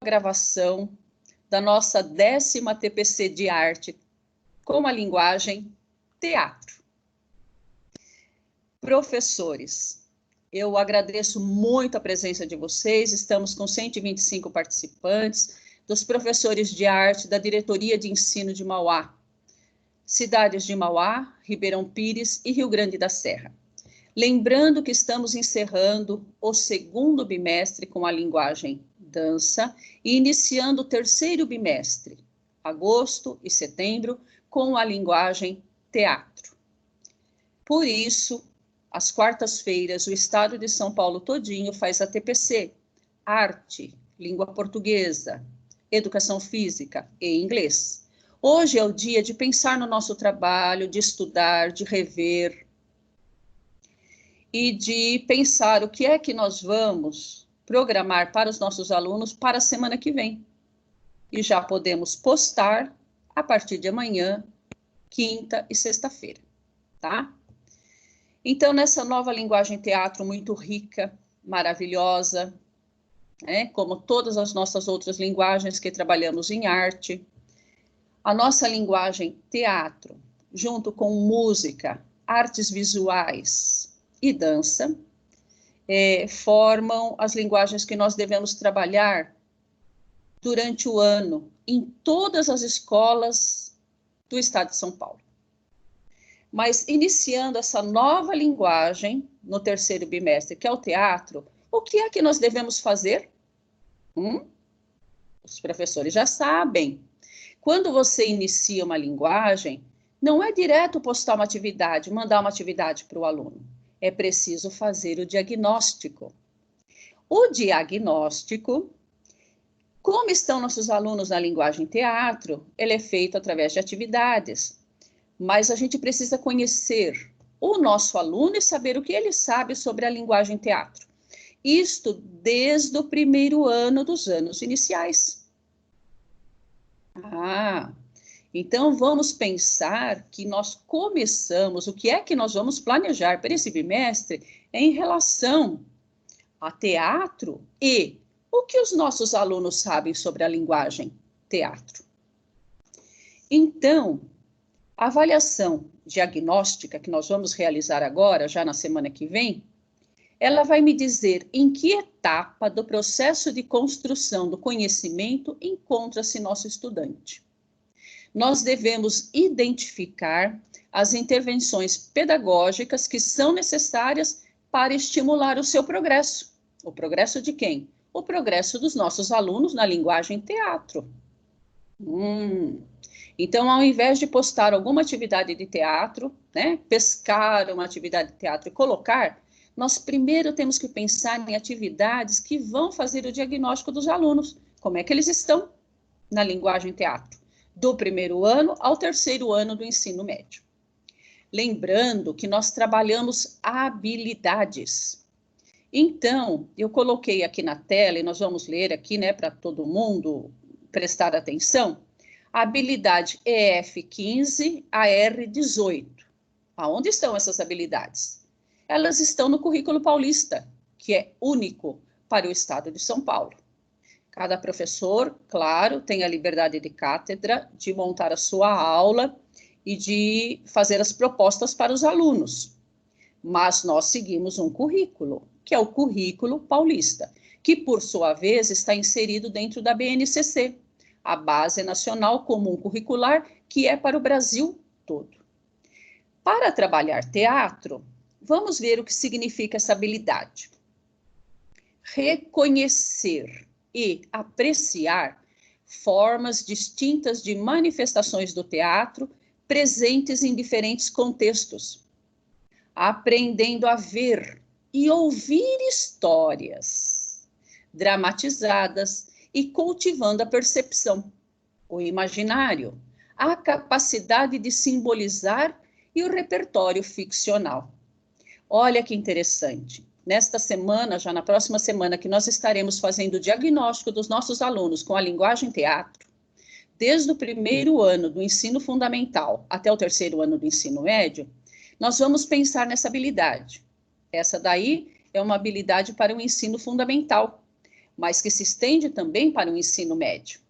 gravação da nossa 10ª TPC de arte com a linguagem teatro. Professores, eu agradeço muito a presença de vocês, estamos com 125 participantes, dos professores de arte da Diretoria de Ensino de Mauá, cidades de Mauá, Ribeirão Pires e Rio Grande da Serra. Lembrando que estamos encerrando o 2º bimestre com a linguagem dança e iniciando o 3º bimestre, agosto e setembro, com a linguagem teatro. Por isso, às quartas-feiras, o estado de São Paulo todinho faz a TPC, arte, língua portuguesa, educação física e inglês. Hoje é o dia de pensar no nosso trabalho, de estudar, de rever e de pensar o que é que nós vamos programar para os nossos alunos para a semana que vem. E já podemos postar a partir de amanhã, quinta e sexta-feira, tá? Então, nessa nova linguagem teatro muito rica, maravilhosa, né, como todas as nossas outras linguagens que trabalhamos em arte, a nossa linguagem teatro, junto com música, artes visuais e dança, formam as linguagens que nós devemos trabalhar durante o ano em todas as escolas do estado de São Paulo. Mas iniciando essa nova linguagem no 3º bimestre, que é o teatro, o que é que nós devemos fazer? Os professores já sabem. Quando você inicia uma linguagem, não é direto postar uma atividade, mandar uma atividade para o aluno. É preciso fazer o diagnóstico. O diagnóstico, como estão nossos alunos na linguagem teatro, ele é feito através de atividades. Mas a gente precisa conhecer o nosso aluno e saber o que ele sabe sobre a linguagem teatro. Isto desde o 1º ano dos anos iniciais. Então vamos pensar que nós começamos, o que é que nós vamos planejar para esse bimestre em relação a teatro e o que os nossos alunos sabem sobre a linguagem teatro. Então, a avaliação diagnóstica que nós vamos realizar agora, já na semana que vem, ela vai me dizer em que etapa do processo de construção do conhecimento encontra-se nosso estudante. Nós devemos identificar as intervenções pedagógicas que são necessárias para estimular o seu progresso. O progresso de quem? O progresso dos nossos alunos na linguagem teatro. Então, ao invés de postar alguma atividade de teatro, né, pescar uma atividade de teatro e colocar, nós primeiro temos que pensar em atividades que vão fazer o diagnóstico dos alunos. Como é que eles estão na linguagem teatro? Do 1º ano ao 3º ano do ensino médio. Lembrando que nós trabalhamos habilidades. Então, eu coloquei aqui na tela, e nós vamos ler aqui, né, para todo mundo prestar atenção, a habilidade EF15 a R18. Aonde estão essas habilidades? Elas estão no currículo paulista, que é único para o estado de São Paulo. Cada professor, claro, tem a liberdade de cátedra, de montar a sua aula e de fazer as propostas para os alunos. Mas nós seguimos um currículo, que é o currículo paulista, que, por sua vez, está inserido dentro da BNCC, a Base Nacional Comum Curricular, que é para o Brasil todo. Para trabalhar teatro, vamos ver o que significa essa habilidade. Reconhecer e apreciar formas distintas de manifestações do teatro presentes em diferentes contextos, aprendendo a ver e ouvir histórias dramatizadas e cultivando a percepção, o imaginário, a capacidade de simbolizar e o repertório ficcional. Olha que interessante. Nesta semana, já na próxima semana, que nós estaremos fazendo o diagnóstico dos nossos alunos com a linguagem teatro, desde o 1º ano do ensino fundamental até o 3º ano do ensino médio, nós vamos pensar nessa habilidade. Essa daí é uma habilidade para o ensino fundamental, mas que se estende também para o ensino médio.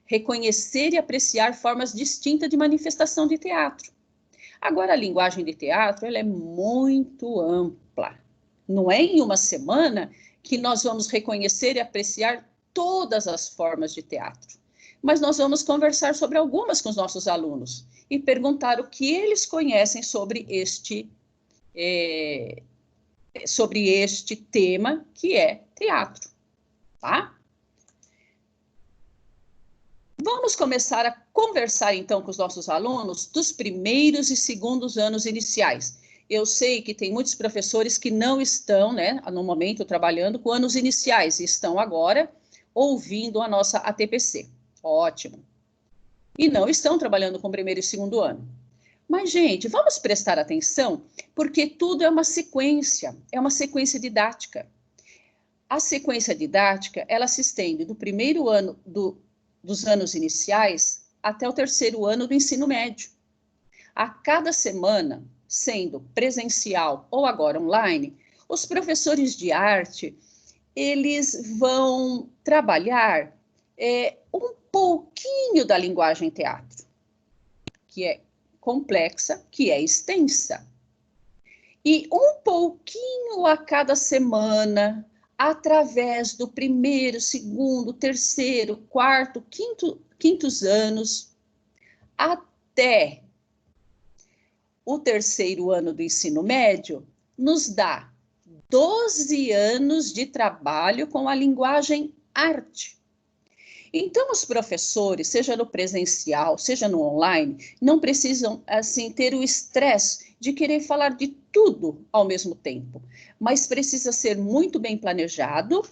Reconhecer e apreciar formas distintas de manifestação de teatro. Agora, a linguagem de teatro, ela é muito ampla. Não é em uma semana que nós vamos reconhecer e apreciar todas as formas de teatro. Mas nós vamos conversar sobre algumas com os nossos alunos e perguntar o que eles conhecem sobre este tema, que é teatro, tá? Vamos começar a conversar, então, com os nossos alunos dos primeiros e segundos anos iniciais. Eu sei que tem muitos professores que não estão, né, no momento, trabalhando com anos iniciais, e estão agora ouvindo a nossa ATPC. Ótimo. E não estão trabalhando com primeiro e segundo ano. Mas, gente, vamos prestar atenção, porque tudo é uma sequência didática. A sequência didática, ela se estende do primeiro ano dos anos iniciais até o terceiro ano do ensino médio. A cada semana, sendo presencial ou agora online, os professores de arte, eles vão trabalhar um pouquinho da linguagem teatro, que é complexa, que é extensa. E um pouquinho a cada semana, através do primeiro, segundo, terceiro, quarto, quintos anos, até o terceiro ano do ensino médio, nos dá 12 anos de trabalho com a linguagem arte. Então, os professores, seja no presencial, seja no online, não precisam, assim, ter o estresse de querer falar de tudo ao mesmo tempo, mas precisa ser muito bem planejado,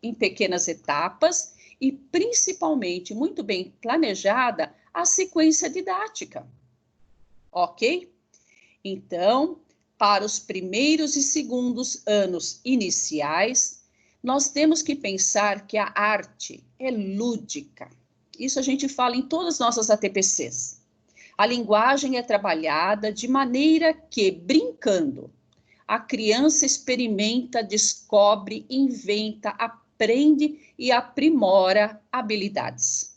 em pequenas etapas, e, principalmente, muito bem planejada a sequência didática. Ok? Então, para os primeiros e segundos anos iniciais, nós temos que pensar que a arte é lúdica. Isso a gente fala em todas as nossas ATPCs. A linguagem é trabalhada de maneira que, brincando, a criança experimenta, descobre, inventa, aprende e aprimora habilidades.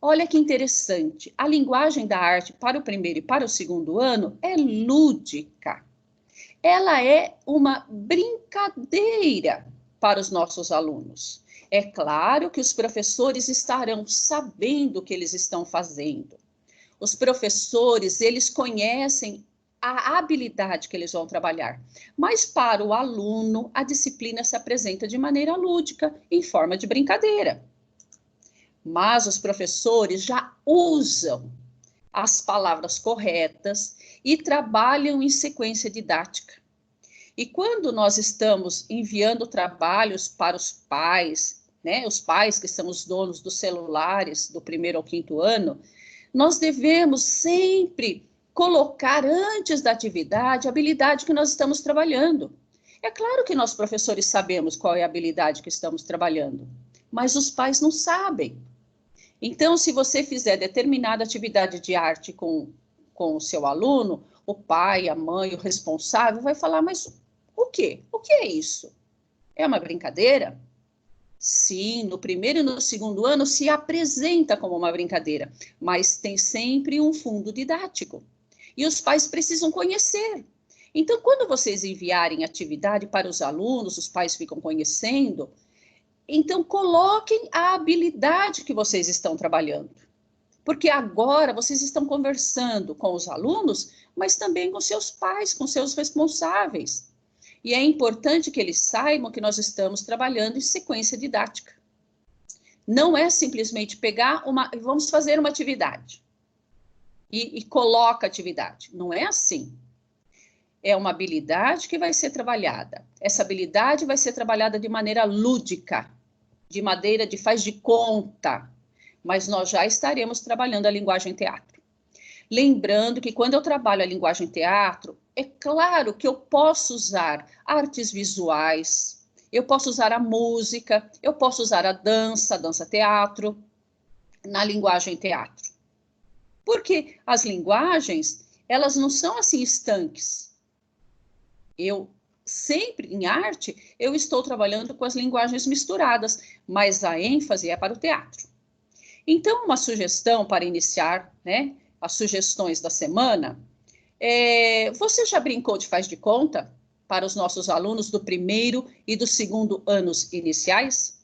Olha que interessante, a linguagem da arte para o primeiro e para o segundo ano é lúdica. Ela é uma brincadeira para os nossos alunos. É claro que os professores estarão sabendo o que eles estão fazendo. Os professores, eles conhecem a habilidade que eles vão trabalhar. Mas para o aluno, a disciplina se apresenta de maneira lúdica, em forma de brincadeira. Mas os professores já usam as palavras corretas e trabalham em sequência didática. E quando nós estamos enviando trabalhos para os pais, né, os pais que são os donos dos celulares do primeiro ao quinto ano, nós devemos sempre colocar antes da atividade a habilidade que nós estamos trabalhando. É claro que nós, professores, sabemos qual é a habilidade que estamos trabalhando, mas os pais não sabem. Então, se você fizer determinada atividade de arte com o seu aluno, o pai, a mãe, o responsável vai falar, mas o quê? O que é isso? É uma brincadeira? Sim, no primeiro e no segundo ano se apresenta como uma brincadeira, mas tem sempre um fundo didático. E os pais precisam conhecer. Então, quando vocês enviarem atividade para os alunos, os pais ficam conhecendo, então coloquem a habilidade que vocês estão trabalhando. Porque agora vocês estão conversando com os alunos, mas também com seus pais, com seus responsáveis. E é importante que eles saibam que nós estamos trabalhando em sequência didática. Não é simplesmente pegar vamos fazer uma atividade e coloca a atividade. Não é assim. É uma habilidade que vai ser trabalhada. Essa habilidade vai ser trabalhada de maneira lúdica, de maneira de faz de conta, mas nós já estaremos trabalhando a linguagem teatro. Lembrando que quando eu trabalho a linguagem teatro, é claro que eu posso usar artes visuais, eu posso usar a música, eu posso usar a dança teatro, na linguagem teatro. Porque as linguagens, elas não são assim estanques. Eu sempre em arte, eu estou trabalhando com as linguagens misturadas, mas a ênfase é para o teatro. Então, uma sugestão para iniciar, né, as sugestões da semana, você já brincou de faz de conta para os nossos alunos do primeiro e do segundo anos iniciais?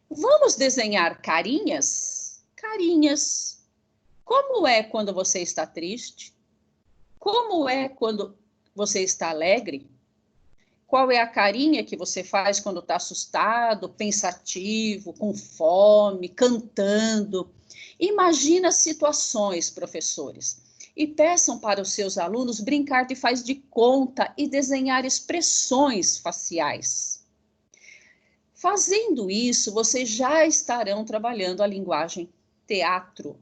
Vamos desenhar carinhas? Carinhas. Como é quando você está triste? Como é quando você está alegre? Qual é a carinha que você faz quando está assustado, pensativo, com fome, cantando? Imagina situações, professores, e peçam para os seus alunos brincar de faz de conta e desenhar expressões faciais. Fazendo isso, vocês já estarão trabalhando a linguagem teatro,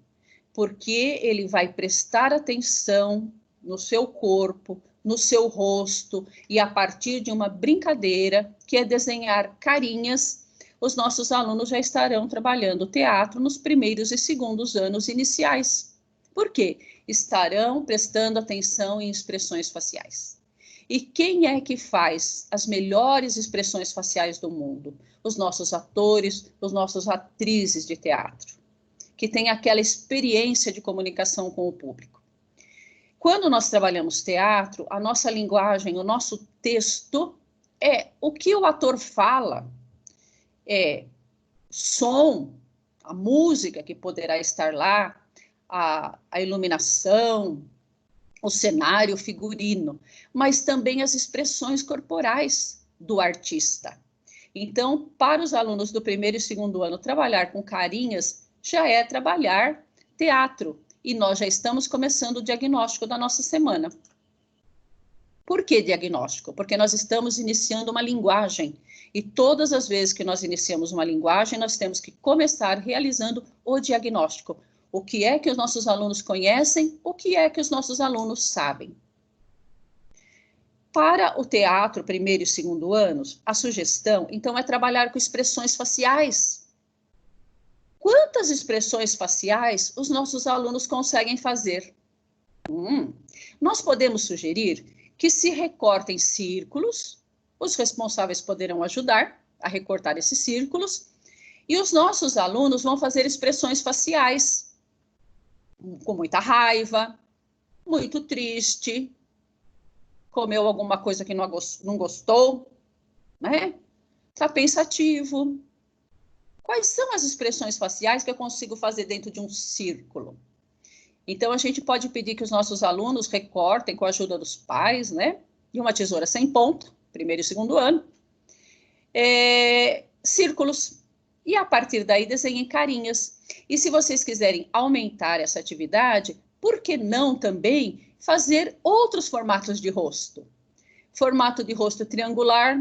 porque ele vai prestar atenção no seu corpo, no seu rosto, e a partir de uma brincadeira, que é desenhar carinhas, os nossos alunos já estarão trabalhando teatro nos primeiros e segundos anos iniciais. Por quê? Estarão prestando atenção em expressões faciais. E quem é que faz as melhores expressões faciais do mundo? Os nossos atores, os nossos atrizes de teatro, que têm aquela experiência de comunicação com o público. Quando nós trabalhamos teatro, a nossa linguagem, o nosso texto, é o que o ator fala, é som, a música que poderá estar lá, a iluminação, o cenário, o figurino, mas também as expressões corporais do artista. Então, para os alunos do primeiro e segundo ano, trabalhar com carinhas já é trabalhar teatro. E nós já estamos começando o diagnóstico da nossa semana. Por que diagnóstico? Porque nós estamos iniciando uma linguagem. E todas as vezes que nós iniciamos uma linguagem, nós temos que começar realizando o diagnóstico. O que é que os nossos alunos conhecem, o que é que os nossos alunos sabem. Para o teatro, primeiro e segundo anos, a sugestão, então, é trabalhar com expressões faciais. Quantas expressões faciais os nossos alunos conseguem fazer? Nós podemos sugerir que se recortem círculos, os responsáveis poderão ajudar a recortar esses círculos, e os nossos alunos vão fazer expressões faciais, com muita raiva, muito triste, comeu alguma coisa que não gostou, né? Está pensativo. Quais são as expressões faciais que eu consigo fazer dentro de um círculo? Então, a gente pode pedir que os nossos alunos recortem com a ajuda dos pais, né? E uma tesoura sem ponta, primeiro e segundo ano, círculos. E a partir daí desenhem carinhas. E se vocês quiserem aumentar essa atividade, por que não também fazer outros formatos de rosto? Formato de rosto triangular,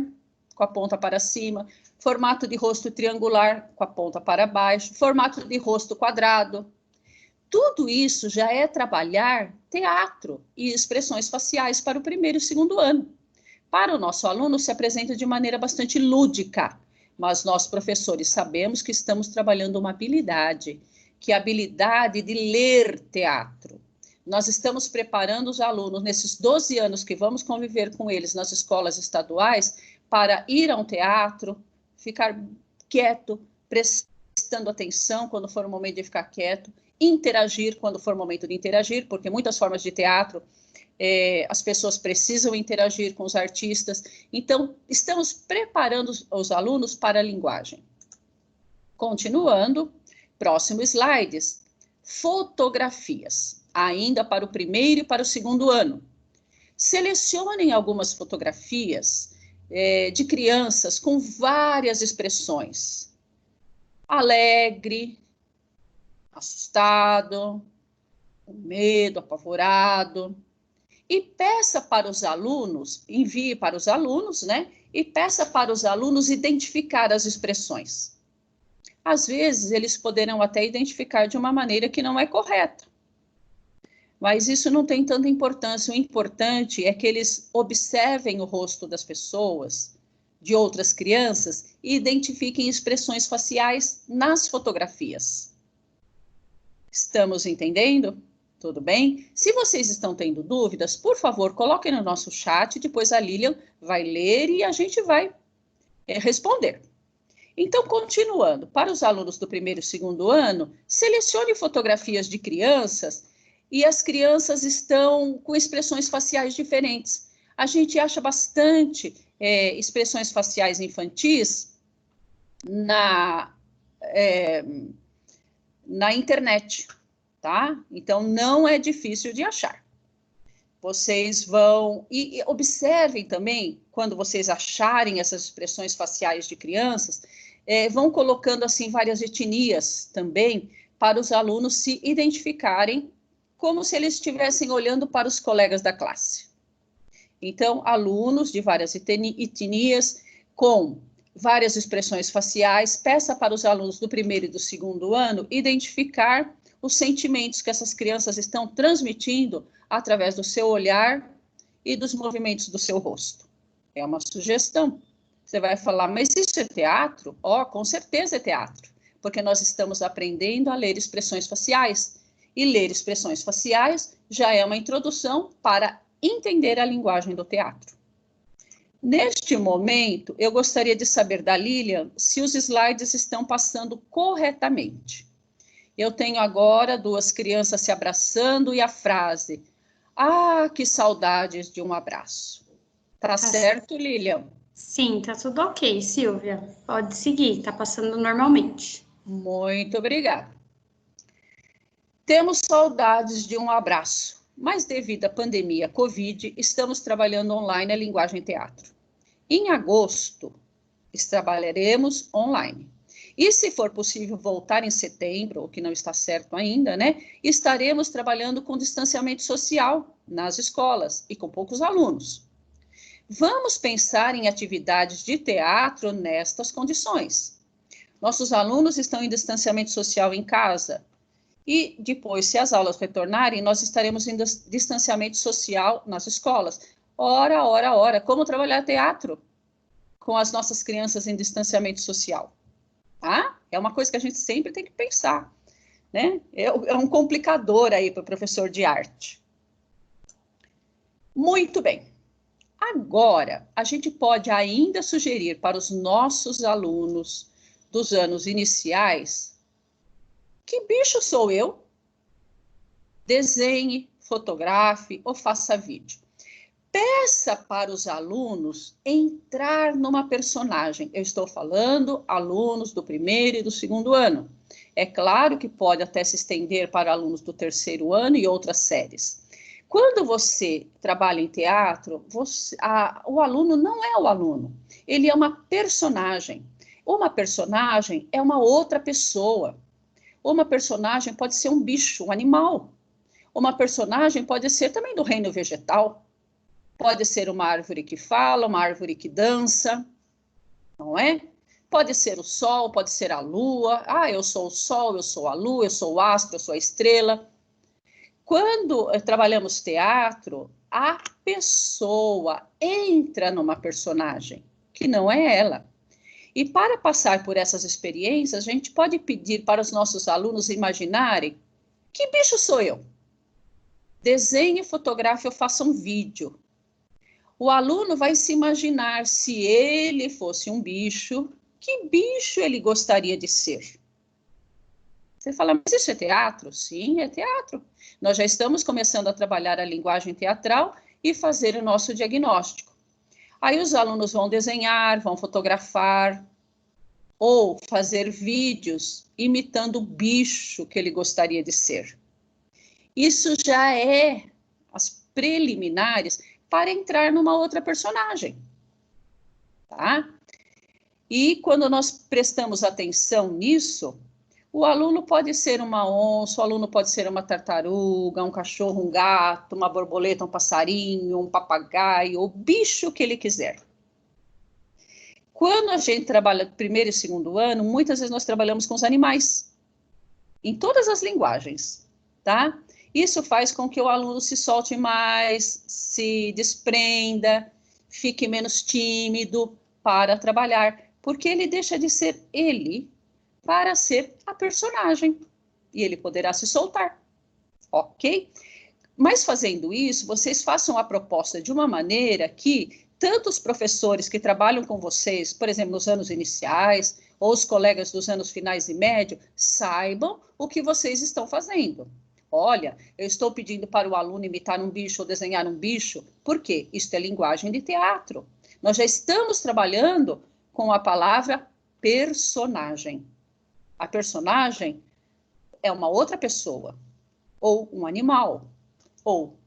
com a ponta para cima, formato de rosto triangular, com a ponta para baixo, formato de rosto quadrado. Tudo isso já é trabalhar teatro e expressões faciais para o primeiro e segundo ano. Para o nosso aluno, se apresenta de maneira bastante lúdica, mas nós, professores, sabemos que estamos trabalhando uma habilidade, que é a habilidade de ler teatro. Nós estamos preparando os alunos, nesses 12 anos que vamos conviver com eles nas escolas estaduais, para ir a um teatro, ficar quieto, prestando atenção quando for o momento de ficar quieto, interagir quando for o momento de interagir, porque muitas formas de teatro, as pessoas precisam interagir com os artistas. Então, estamos preparando os alunos para a linguagem. Continuando, próximo slides, fotografias, ainda para o primeiro e para o segundo ano. Selecionem algumas fotografias de crianças com várias expressões. Alegre, assustado, com medo, apavorado. E peça para os alunos, envie para os alunos, né? E peça para os alunos identificar as expressões. Às vezes, eles poderão até identificar de uma maneira que não é correta. Mas isso não tem tanta importância. O importante é que eles observem o rosto das pessoas, de outras crianças, e identifiquem expressões faciais nas fotografias. Estamos entendendo? Tudo bem? Se vocês estão tendo dúvidas, por favor, coloquem no nosso chat, depois a Lilian vai ler e a gente vai responder. Então, continuando, para os alunos do primeiro e segundo ano, selecione fotografias de crianças e as crianças estão com expressões faciais diferentes. A gente acha bastante expressões faciais infantis na internet, tá? Então, não é difícil de achar. Vocês vão... E observem também, quando vocês acharem essas expressões faciais de crianças, vão colocando, assim, várias etnias também, para os alunos se identificarem como se eles estivessem olhando para os colegas da classe. Então, alunos de várias etnias, com várias expressões faciais, peça para os alunos do primeiro e do segundo ano identificar os sentimentos que essas crianças estão transmitindo através do seu olhar e dos movimentos do seu rosto. É uma sugestão. Você vai falar, mas isso é teatro? Com certeza é teatro, porque nós estamos aprendendo a ler expressões faciais. E ler expressões faciais já é uma introdução para entender a linguagem do teatro. Neste momento, eu gostaria de saber da Lilian se os slides estão passando corretamente. Eu tenho agora 2 crianças se abraçando e a frase: "Ah, que saudades de um abraço". Tá certo, Lilian? Sim, tá tudo ok, Silvia. Pode seguir, tá passando normalmente. Muito obrigada. Temos saudades de um abraço, mas devido à pandemia Covid, estamos trabalhando online a linguagem teatro. Em agosto, trabalharemos online. E se for possível voltar em setembro, o que não está certo ainda, né? Estaremos trabalhando com distanciamento social nas escolas e com poucos alunos. Vamos pensar em atividades de teatro nestas condições. Nossos alunos estão em distanciamento social em casa e depois, se as aulas retornarem, nós estaremos em distanciamento social nas escolas. Ora, como trabalhar teatro com as nossas crianças em distanciamento social? Tá? É uma coisa que a gente sempre tem que pensar, né? É um complicador aí para o professor de arte. Muito bem. Agora, a gente pode ainda sugerir para os nossos alunos dos anos iniciais: que bicho sou eu? Desenhe, fotografe ou faça vídeo. Peça para os alunos entrar numa personagem. Eu estou falando alunos do primeiro e do segundo ano. É claro que pode até se estender para alunos do terceiro ano e outras séries. Quando você trabalha em teatro, o aluno não é o aluno, ele é uma personagem. Uma personagem é uma outra pessoa. Uma personagem pode ser um bicho, um animal. Uma personagem pode ser também do reino vegetal. Pode ser uma árvore que fala, uma árvore que dança, não é? Pode ser o sol, pode ser a lua. Eu sou o sol, eu sou a lua, eu sou o astro, eu sou a estrela. Quando trabalhamos teatro, a pessoa entra numa personagem, que não é ela. E para passar por essas experiências, a gente pode pedir para os nossos alunos imaginarem: que bicho sou eu? Desenhe, fotografe ou faça um vídeo. O aluno vai se imaginar, se ele fosse um bicho, que bicho ele gostaria de ser? Você fala, mas isso é teatro? Sim, é teatro. Nós já estamos começando a trabalhar a linguagem teatral e fazer o nosso diagnóstico. Aí os alunos vão desenhar, vão fotografar ou fazer vídeos imitando o bicho que ele gostaria de ser. Isso já é as preliminares para entrar numa outra personagem, tá? E quando nós prestamos atenção nisso, o aluno pode ser uma onça, o aluno pode ser uma tartaruga, um cachorro, um gato, uma borboleta, um passarinho, um papagaio, o bicho que ele quiser. Quando a gente trabalha primeiro e segundo ano, muitas vezes nós trabalhamos com os animais, em todas as linguagens, tá? Isso faz com que o aluno se solte mais, se desprenda, fique menos tímido para trabalhar, porque ele deixa de ser ele para ser a personagem, e ele poderá se soltar, ok? Mas fazendo isso, vocês façam a proposta de uma maneira que tanto os professores que trabalham com vocês, por exemplo, nos anos iniciais, ou os colegas dos anos finais e médio, saibam o que vocês estão fazendo. Olha, eu estou pedindo para o aluno imitar um bicho ou desenhar um bicho, por quê? Isso é linguagem de teatro. Nós já estamos trabalhando com a palavra personagem. A personagem é uma outra pessoa, ou um animal, ou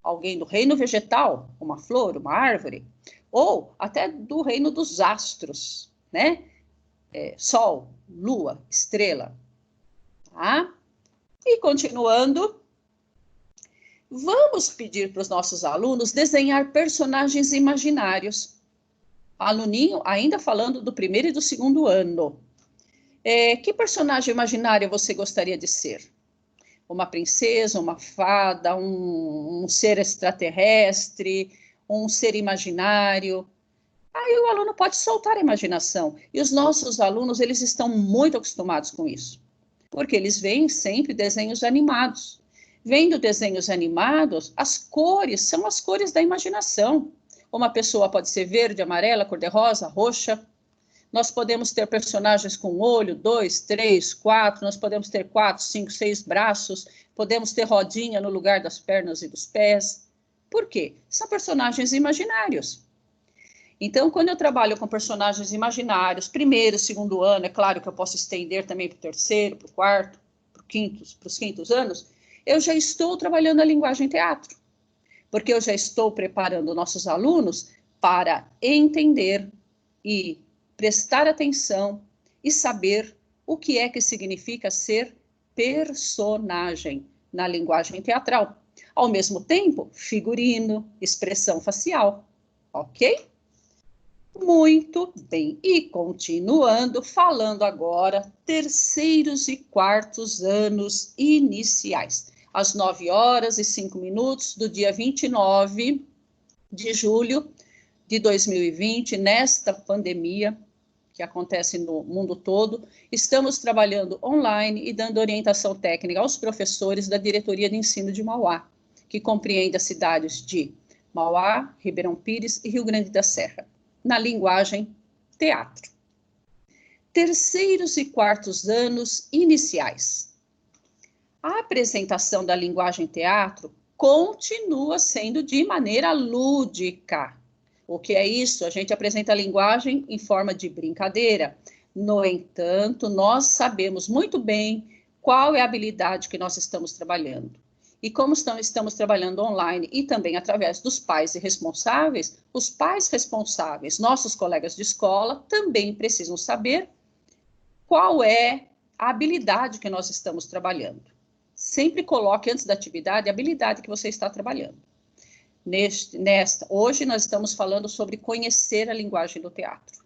alguém do reino vegetal, uma flor, uma árvore, ou até do reino dos astros, né? Sol, lua, estrela. Tá? E continuando, vamos pedir para os nossos alunos desenhar personagens imaginários. Aluninho, ainda falando do primeiro e do segundo ano. Que personagem imaginário você gostaria de ser? Uma princesa, uma fada, um ser extraterrestre, um ser imaginário? Aí o aluno pode soltar a imaginação. E os nossos alunos, eles estão muito acostumados com isso. Porque eles veem sempre desenhos animados. Vendo desenhos animados, as cores são as cores da imaginação. Uma pessoa pode ser verde, amarela, cor-de-rosa, roxa. Nós podemos ter personagens com olho, 2, 3, 4. Nós podemos ter 4, 5, 6 braços. Podemos ter rodinha no lugar das pernas e dos pés. Por quê? São personagens imaginários. Então, quando eu trabalho com personagens imaginários, primeiro, segundo ano, é claro que eu posso estender também para o terceiro, para o quarto, para os quintos anos, eu já estou trabalhando a linguagem teatro, porque eu já estou preparando nossos alunos para entender e prestar atenção e saber o que é que significa ser personagem na linguagem teatral. Ao mesmo tempo, figurino, expressão facial, ok? Muito bem, e continuando, falando agora, terceiros e quartos anos iniciais. Às 9h05 do dia 29 de julho de 2020, nesta pandemia que acontece no mundo todo, estamos trabalhando online e dando orientação técnica aos professores da Diretoria de Ensino de Mauá, que compreende as cidades de Mauá, Ribeirão Pires e Rio Grande da Serra, na linguagem teatro. Terceiros e quartos anos iniciais. A apresentação da linguagem teatro continua sendo de maneira lúdica. O que é isso? A gente apresenta a linguagem em forma de brincadeira. No entanto, nós sabemos muito bem qual é a habilidade que nós estamos trabalhando. E como estamos trabalhando online e também através dos pais e responsáveis, os pais responsáveis, nossos colegas de escola, também precisam saber qual é a habilidade que nós estamos trabalhando. Sempre coloque antes da atividade a habilidade que você está trabalhando. Hoje nós estamos falando sobre conhecer a linguagem do teatro.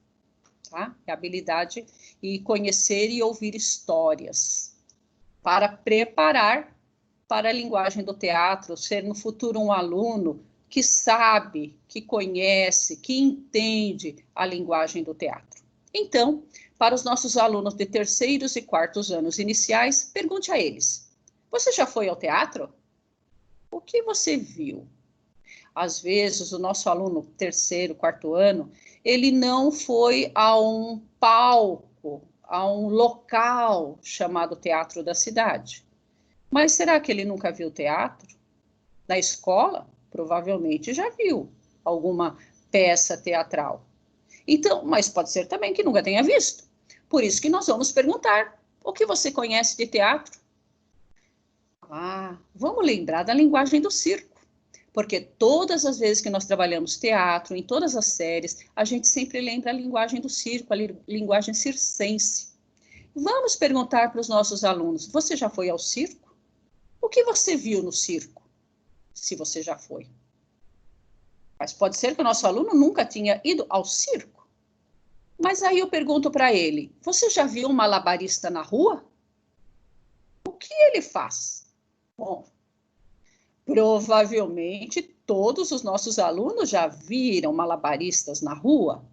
Tá? É a habilidade e conhecer e ouvir histórias para preparar para a linguagem do teatro, ser no futuro um aluno que sabe, que conhece, que entende a linguagem do teatro. Então, para os nossos alunos de terceiros e quartos anos iniciais, pergunte a eles: você já foi ao teatro? O que você viu? Às vezes, o nosso aluno terceiro, quarto ano, ele não foi a um palco, a um local chamado Teatro da Cidade. Mas será que ele nunca viu teatro? Na escola, provavelmente já viu alguma peça teatral. Então, mas pode ser também que nunca tenha visto. Por isso que nós vamos perguntar: o que você conhece de teatro? Vamos lembrar da linguagem do circo. Porque todas as vezes que nós trabalhamos teatro, em todas as séries, a gente sempre lembra a linguagem do circo, a linguagem circense. Vamos perguntar para os nossos alunos: você já foi ao circo? O que você viu no circo, se você já foi? Mas pode ser que o nosso aluno nunca tinha ido ao circo. Mas aí eu pergunto para ele: você já viu um malabarista na rua? O que ele faz? Bom, provavelmente todos os nossos alunos já viram malabaristas na rua,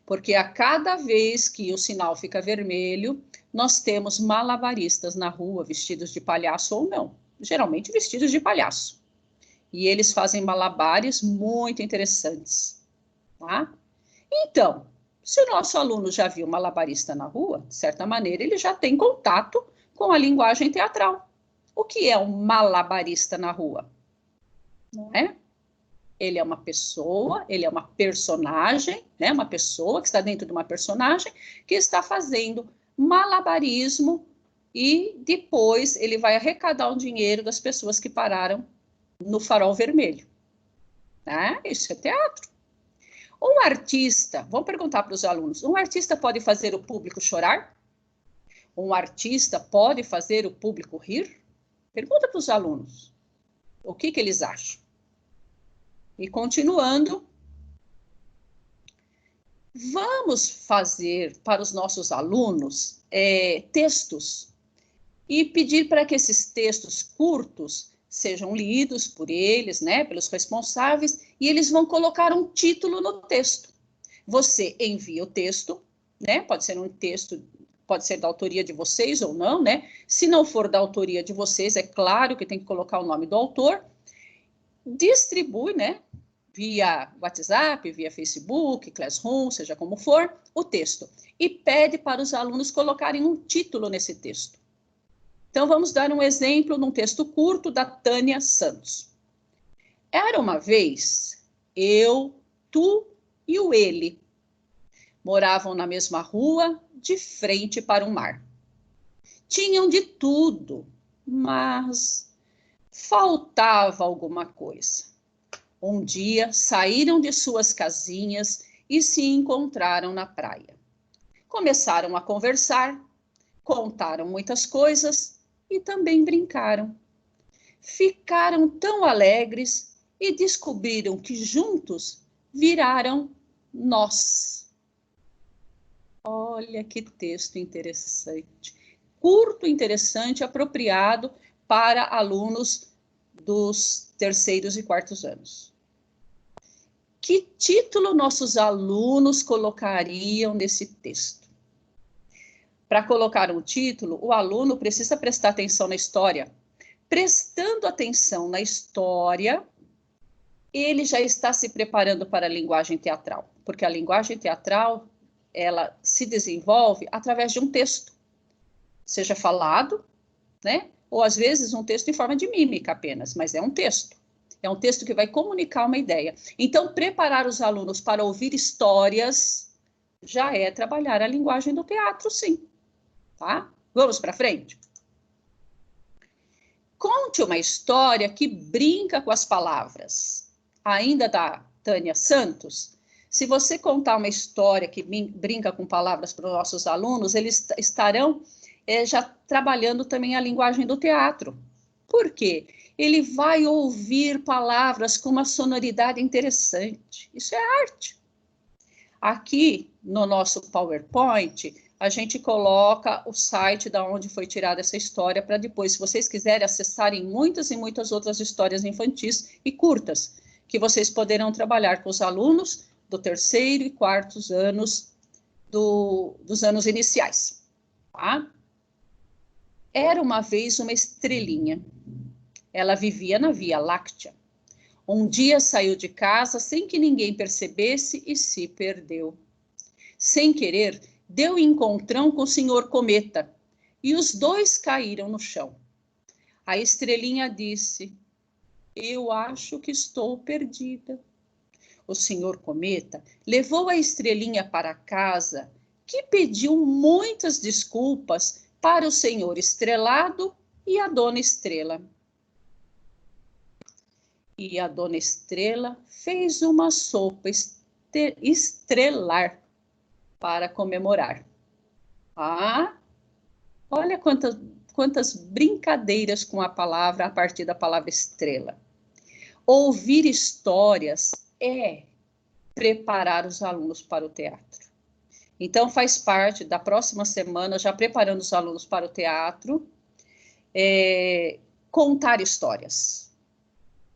porque a cada vez que o sinal fica vermelho, nós temos malabaristas na rua, vestidos de palhaço ou não. Geralmente vestidos de palhaço. E eles fazem malabares muito interessantes. tá? Então, se o nosso aluno já viu malabarista na rua, de certa maneira, ele já tem contato com a linguagem teatral. O que é um malabarista na rua? Não é? Ele é uma pessoa, ele é uma personagem, né? Uma pessoa que está dentro de uma personagem que está fazendo malabarismo e depois ele vai arrecadar o dinheiro das pessoas que pararam no farol vermelho. Né? Isso é teatro. Um artista, vamos perguntar para os alunos, um artista pode fazer o público chorar? Um artista pode fazer o público rir? Pergunta para os alunos. O que eles acham? E continuando, vamos fazer para os nossos alunos textos e pedir para que esses textos curtos sejam lidos por eles, né, pelos responsáveis, e eles vão colocar um título no texto. Você envia o texto, né, pode ser um texto, pode ser da autoria de vocês ou não, né? Se não for da autoria de vocês, é claro que tem que colocar o nome do autor, distribui, né, via WhatsApp, via Facebook, Classroom, seja como for, o texto. E pede para os alunos colocarem um título nesse texto. Então, vamos dar um exemplo num texto curto da Tânia Santos. Era uma vez, eu, tu e o ele moravam na mesma rua, de frente para o mar. Tinham de tudo, mas faltava alguma coisa. Um dia saíram de suas casinhas e se encontraram na praia. Começaram a conversar, contaram muitas coisas e também brincaram. Ficaram tão alegres e descobriram que juntos viraram nós. Olha que texto interessante. Curto, interessante, apropriado para alunos dos terceiros e quartos anos. Que título nossos alunos colocariam nesse texto? Para colocar um título, o aluno precisa prestar atenção na história. Prestando atenção na história, ele já está se preparando para a linguagem teatral, porque a linguagem teatral, ela se desenvolve através de um texto, seja falado, né? Ou às vezes um texto em forma de mímica apenas, mas é um texto. É um texto que vai comunicar uma ideia. Então, preparar os alunos para ouvir histórias já é trabalhar a linguagem do teatro, sim. Tá? Vamos para frente? Conte uma história que brinca com as palavras. Ainda da Tânia Santos, se você contar uma história que brinca com palavras para os nossos alunos, eles estarão já trabalhando também a linguagem do teatro. Por quê? Ele vai ouvir palavras com uma sonoridade interessante. Isso é arte. Aqui, no nosso PowerPoint, a gente coloca o site da onde foi tirada essa história, para depois, se vocês quiserem, acessarem muitas e muitas outras histórias infantis e curtas, que vocês poderão trabalhar com os alunos do terceiro e quartos anos dos anos iniciais. Tá? Era uma vez uma estrelinha. Ela vivia na Via Láctea. Um dia saiu de casa sem que ninguém percebesse e se perdeu. Sem querer, deu encontrão com o Senhor Cometa e os dois caíram no chão. A estrelinha disse: eu acho que estou perdida. O Senhor Cometa levou a estrelinha para casa, que pediu muitas desculpas para o Senhor Estrelado e a Dona Estrela. E a Dona Estrela fez uma sopa estrelar para comemorar. Ah, olha quantas brincadeiras com a palavra, a partir da palavra estrela. Ouvir histórias é preparar os alunos para o teatro. Então, faz parte da próxima semana, já preparando os alunos para o teatro, contar histórias.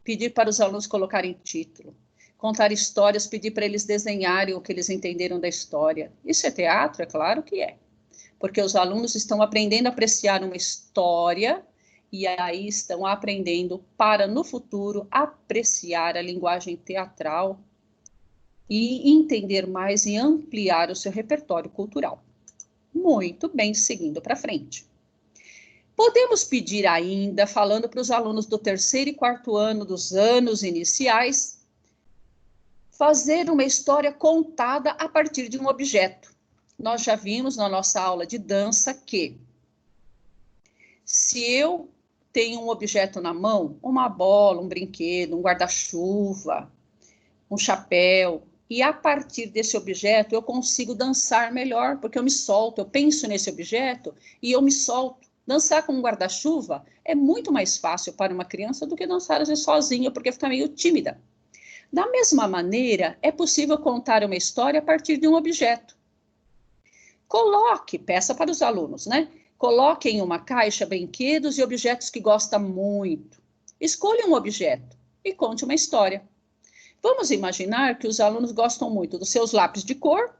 Pedir para os alunos colocarem título. Contar histórias, pedir para eles desenharem o que eles entenderam da história. Isso é teatro? É claro que é. Porque os alunos estão aprendendo a apreciar uma história e aí estão aprendendo para, no futuro, apreciar a linguagem teatral e entender mais e ampliar o seu repertório cultural. Muito bem, seguindo para frente. Podemos pedir ainda, falando para os alunos do 3º e 4º ano dos anos iniciais, fazer uma história contada a partir de um objeto. Nós já vimos na nossa aula de dança que, se eu tenho um objeto na mão, uma bola, um brinquedo, um guarda-chuva, um chapéu, e a partir desse objeto eu consigo dançar melhor, porque eu me solto, eu penso nesse objeto e eu me solto. Dançar com um guarda-chuva é muito mais fácil para uma criança do que dançar às vezes sozinha, porque fica meio tímida. Da mesma maneira, é possível contar uma história a partir de um objeto. Peça para os alunos, né? Coloque em uma caixa brinquedos e objetos que gosta muito. Escolha um objeto e conte uma história. Vamos imaginar que os alunos gostam muito dos seus lápis de cor,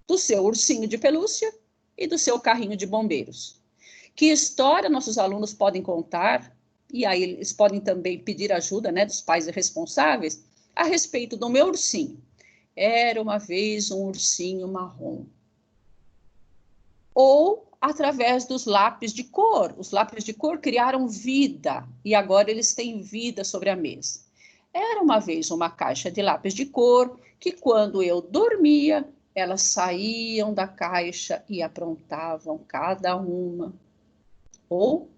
do seu ursinho de pelúcia e do seu carrinho de bombeiros. Que história nossos alunos podem contar? E aí eles podem também pedir ajuda, né, dos pais responsáveis a respeito do meu ursinho. Era uma vez um ursinho marrom. Ou através dos lápis de cor. Os lápis de cor criaram vida e agora eles têm vida sobre a mesa. Era uma vez uma caixa de lápis de cor que, quando eu dormia, elas saíam da caixa e aprontavam cada uma. Ou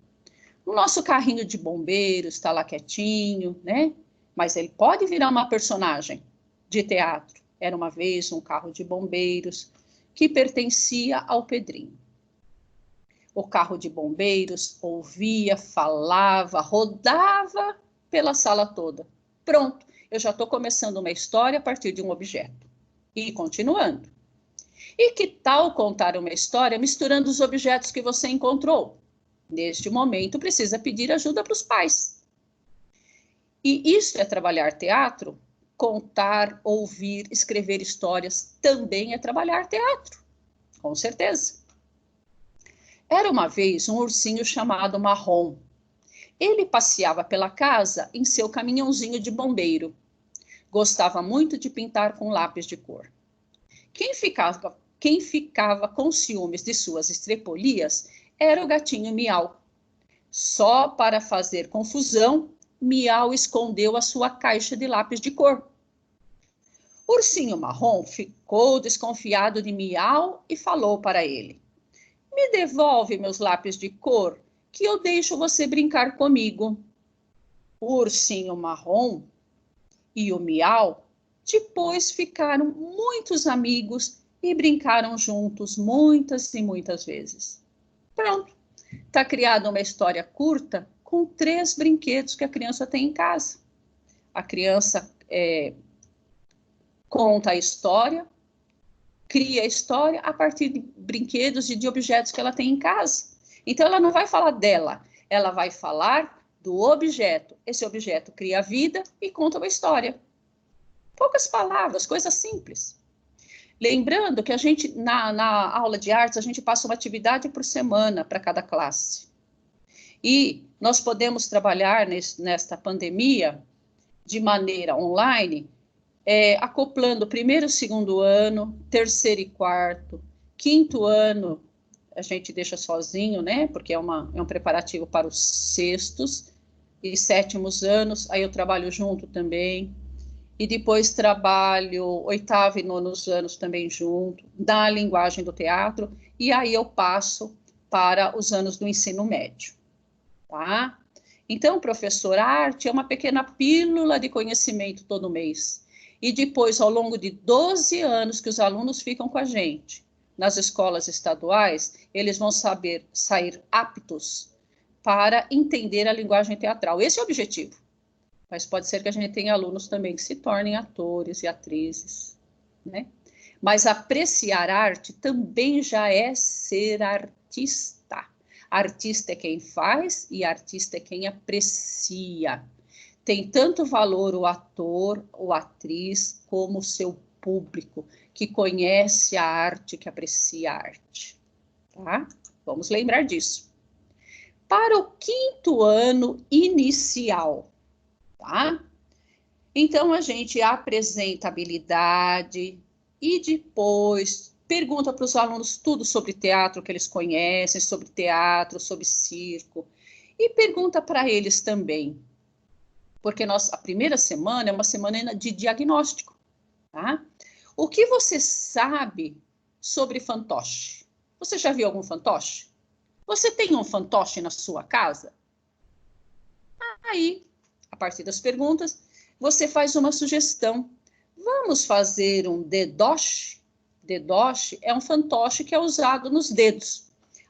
o nosso carrinho de bombeiros está lá quietinho, né? Mas ele pode virar uma personagem de teatro. Era uma vez um carro de bombeiros que pertencia ao Pedrinho. O carro de bombeiros ouvia, falava, rodava pela sala toda. Pronto, eu já estou começando uma história a partir de um objeto. E continuando. E que tal contar uma história misturando os objetos que você encontrou? Neste momento, precisa pedir ajuda para os pais. E isso é trabalhar teatro? Contar, ouvir, escrever histórias também é trabalhar teatro. Com certeza. Era uma vez um ursinho chamado Marrom. Ele passeava pela casa em seu caminhãozinho de bombeiro. Gostava muito de pintar com lápis de cor. Quem ficava com ciúmes de suas estrepolias era o gatinho Miau. Só para fazer confusão, Miau escondeu a sua caixa de lápis de cor. O ursinho Marrom ficou desconfiado de Miau e falou para ele: "Me devolve meus lápis de cor, que eu deixo você brincar comigo." O ursinho Marrom e o Miau depois ficaram muitos amigos e brincaram juntos muitas e muitas vezes. Pronto, está criada uma história curta com 3 brinquedos que a criança tem em casa. A criança conta a história, cria a história a partir de brinquedos e de objetos que ela tem em casa. Então, ela não vai falar dela, ela vai falar do objeto. Esse objeto cria vida e conta uma história. Poucas palavras, coisas simples. Lembrando que a gente, na aula de artes, a gente passa uma atividade por semana para cada classe. E nós podemos trabalhar nesta pandemia de maneira online, acoplando o 1º e 2º ano, 3º e 4º, 5º ano, a gente deixa sozinho, né? Porque é um preparativo para os 6º e 7º anos, aí eu trabalho junto também. E depois trabalho 8º e 9º anos também junto, da linguagem do teatro, e aí eu passo para os anos do ensino médio, tá? Então, professor, a arte é uma pequena pílula de conhecimento todo mês. E depois, ao longo de 12 anos que os alunos ficam com a gente, nas escolas estaduais, eles vão sair aptos para entender a linguagem teatral. Esse é o objetivo. Mas pode ser que a gente tenha alunos também que se tornem atores e atrizes, né? Mas apreciar arte também já é ser artista. Artista é quem faz e artista é quem aprecia. Tem tanto valor o ator ou atriz como o seu público, que conhece a arte, que aprecia a arte. Tá? Vamos lembrar disso. Para o 5º ano inicial, tá? Então, a gente apresenta habilidade e depois pergunta para os alunos tudo sobre teatro que eles conhecem, sobre teatro, sobre circo, e pergunta para eles também, porque a primeira semana é uma semana de diagnóstico, tá? O que você sabe sobre fantoche? Você já viu algum fantoche? Você tem um fantoche na sua casa? Aí, a partir das perguntas, você faz uma sugestão. Vamos fazer um dedoche? Dedoche é um fantoche que é usado nos dedos.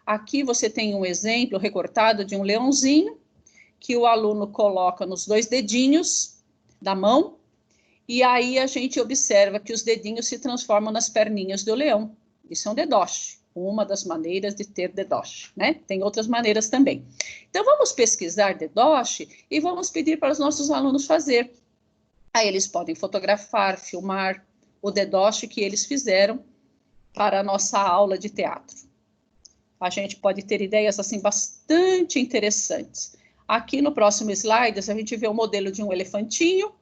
Aqui você tem um exemplo recortado de um leãozinho, que o aluno coloca nos 2 dedinhos da mão, e aí a gente observa que os dedinhos se transformam nas perninhas do leão. Isso é um dedoche, uma das maneiras de ter dedoche, né? Tem outras maneiras também. Então, vamos pesquisar dedoche e vamos pedir para os nossos alunos fazer. Aí eles podem fotografar, filmar o dedoche que eles fizeram para a nossa aula de teatro. A gente pode ter ideias assim bastante interessantes. Aqui no próximo slide, a gente vê o modelo de um elefantinho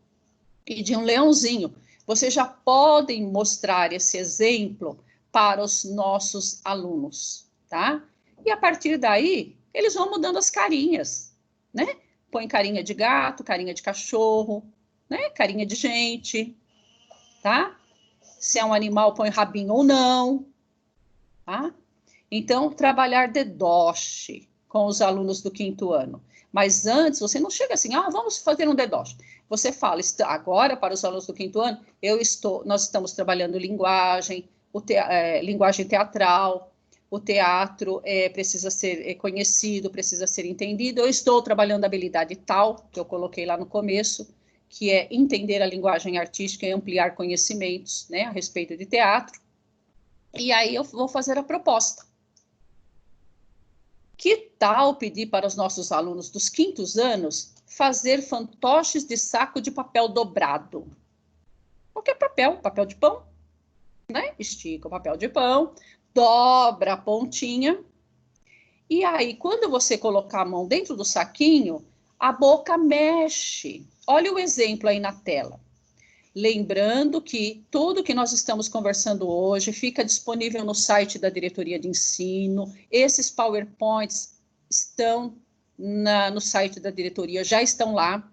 e de um leãozinho. Vocês já podem mostrar esse exemplo para os nossos alunos, tá? E a partir daí, eles vão mudando as carinhas, né? Põe carinha de gato, carinha de cachorro, né? Carinha de gente, tá? Se é um animal, põe rabinho ou não, tá? Então, trabalhar dedoche com os alunos do 5º ano. Mas antes, você não chega assim, vamos fazer um dedoche. Você fala, agora para os alunos do 5º ano, nós estamos trabalhando linguagem, linguagem teatral, o teatro precisa ser conhecido, precisa ser entendido. Eu estou trabalhando a habilidade tal, que eu coloquei lá no começo, que é entender a linguagem artística e ampliar conhecimentos, né, a respeito de teatro. E aí eu vou fazer a proposta. Que tal pedir para os nossos alunos dos 5º anos fazer fantoches de saco de papel dobrado? Qualquer papel, papel de pão, né? Estica o papel de pão, dobra a pontinha, e aí, quando você colocar a mão dentro do saquinho, a boca mexe. Olha o exemplo aí na tela. Lembrando que tudo que nós estamos conversando hoje fica disponível no site da Diretoria de Ensino. Esses PowerPoints estão no site da diretoria, já estão lá.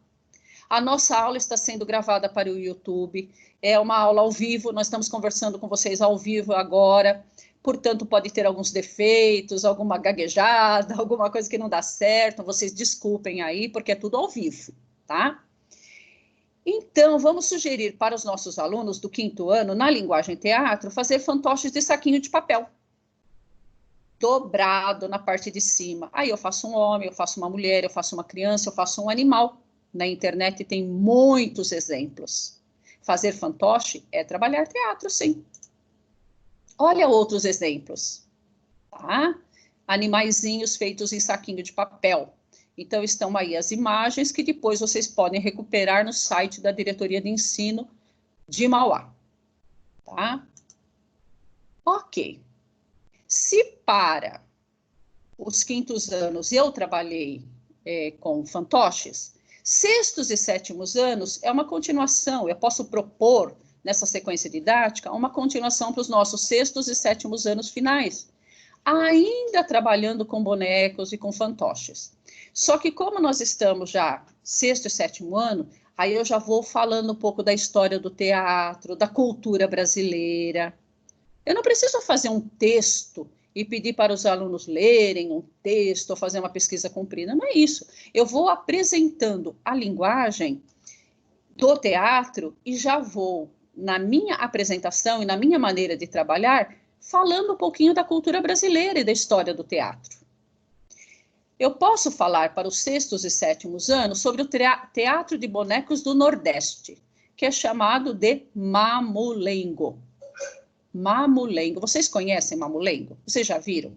A nossa aula está sendo gravada para o YouTube. É uma aula ao vivo, nós estamos conversando com vocês ao vivo agora. Portanto, pode ter alguns defeitos, alguma gaguejada, alguma coisa que não dá certo. Vocês desculpem aí, porque é tudo ao vivo, tá? Então, vamos sugerir para os nossos alunos do 5º ano, na linguagem teatro, fazer fantoches de saquinho de papel, dobrado na parte de cima. Aí eu faço um homem, eu faço uma mulher, eu faço uma criança, eu faço um animal. Na internet tem muitos exemplos. Fazer fantoche é trabalhar teatro, sim. Olha outros exemplos, tá? Animaizinhos feitos em saquinho de papel. Então, estão aí as imagens que depois vocês podem recuperar no site da Diretoria de Ensino de Mauá, tá? Ok. Se para os 5º anos eu trabalhei com fantoches, 6º e 7º anos é uma continuação, eu posso propor nessa sequência didática uma continuação para os nossos 6º e 7º anos finais, ainda trabalhando com bonecos e com fantoches. Só que como nós estamos já 6º e 7º ano, aí eu já vou falando um pouco da história do teatro, da cultura brasileira. Eu não preciso fazer um texto e pedir para os alunos lerem um texto ou fazer uma pesquisa comprida, não é isso. Eu vou apresentando a linguagem do teatro e já vou, na minha apresentação e na minha maneira de trabalhar, falando um pouquinho da cultura brasileira e da história do teatro. Eu posso falar para os 6º e 7º anos sobre o teatro de bonecos do Nordeste, que é chamado de mamulengo. Mamulengo. Vocês conhecem mamulengo? Vocês já viram?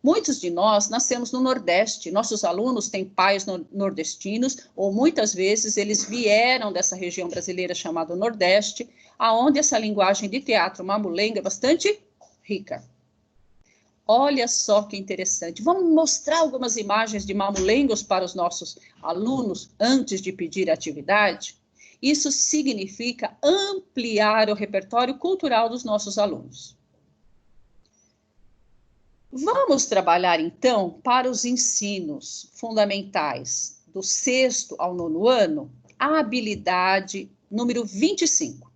Muitos de nós nascemos no Nordeste, nossos alunos têm pais nordestinos, ou muitas vezes eles vieram dessa região brasileira chamada Nordeste, aonde essa linguagem de teatro mamulengo é bastante rica. Olha só que interessante. Vamos mostrar algumas imagens de mamulengos para os nossos alunos antes de pedir a atividade? Isso significa ampliar o repertório cultural dos nossos alunos. Vamos trabalhar, então, para os ensinos fundamentais do 6º ao 9º ano, a habilidade número 25.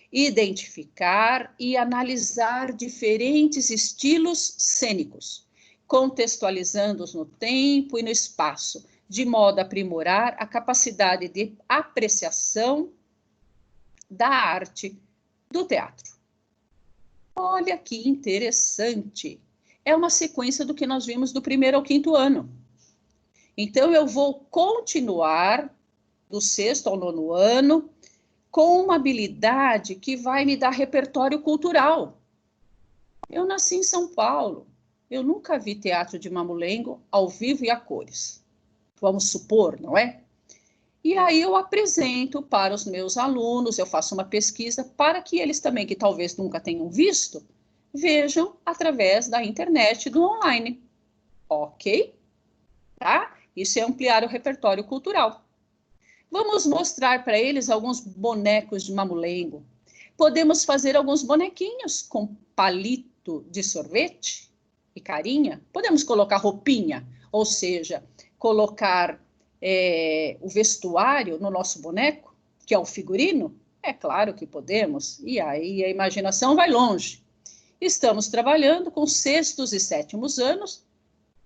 Identificar e analisar diferentes estilos cênicos, contextualizando-os no tempo e no espaço, de modo a aprimorar a capacidade de apreciação da arte do teatro. Olha que interessante! É uma sequência do que nós vimos do 1º ao 5º ano. Então, eu vou continuar do 6º ao 9º ano com uma habilidade que vai me dar repertório cultural. Eu nasci em São Paulo. Eu nunca vi teatro de Mamulengo ao vivo e a cores. Vamos supor, não é? E aí eu apresento para os meus alunos, eu faço uma pesquisa para que eles também, que talvez nunca tenham visto, vejam através da internet, do online. Ok? Tá? Isso é ampliar o repertório cultural. Vamos mostrar para eles alguns bonecos de Mamulengo. Podemos fazer alguns bonequinhos com palito de sorvete e carinha. Podemos colocar roupinha, ou seja, colocar o vestuário no nosso boneco, que é o figurino. É claro que podemos, e aí a imaginação vai longe. Estamos trabalhando com 6º e 7º anos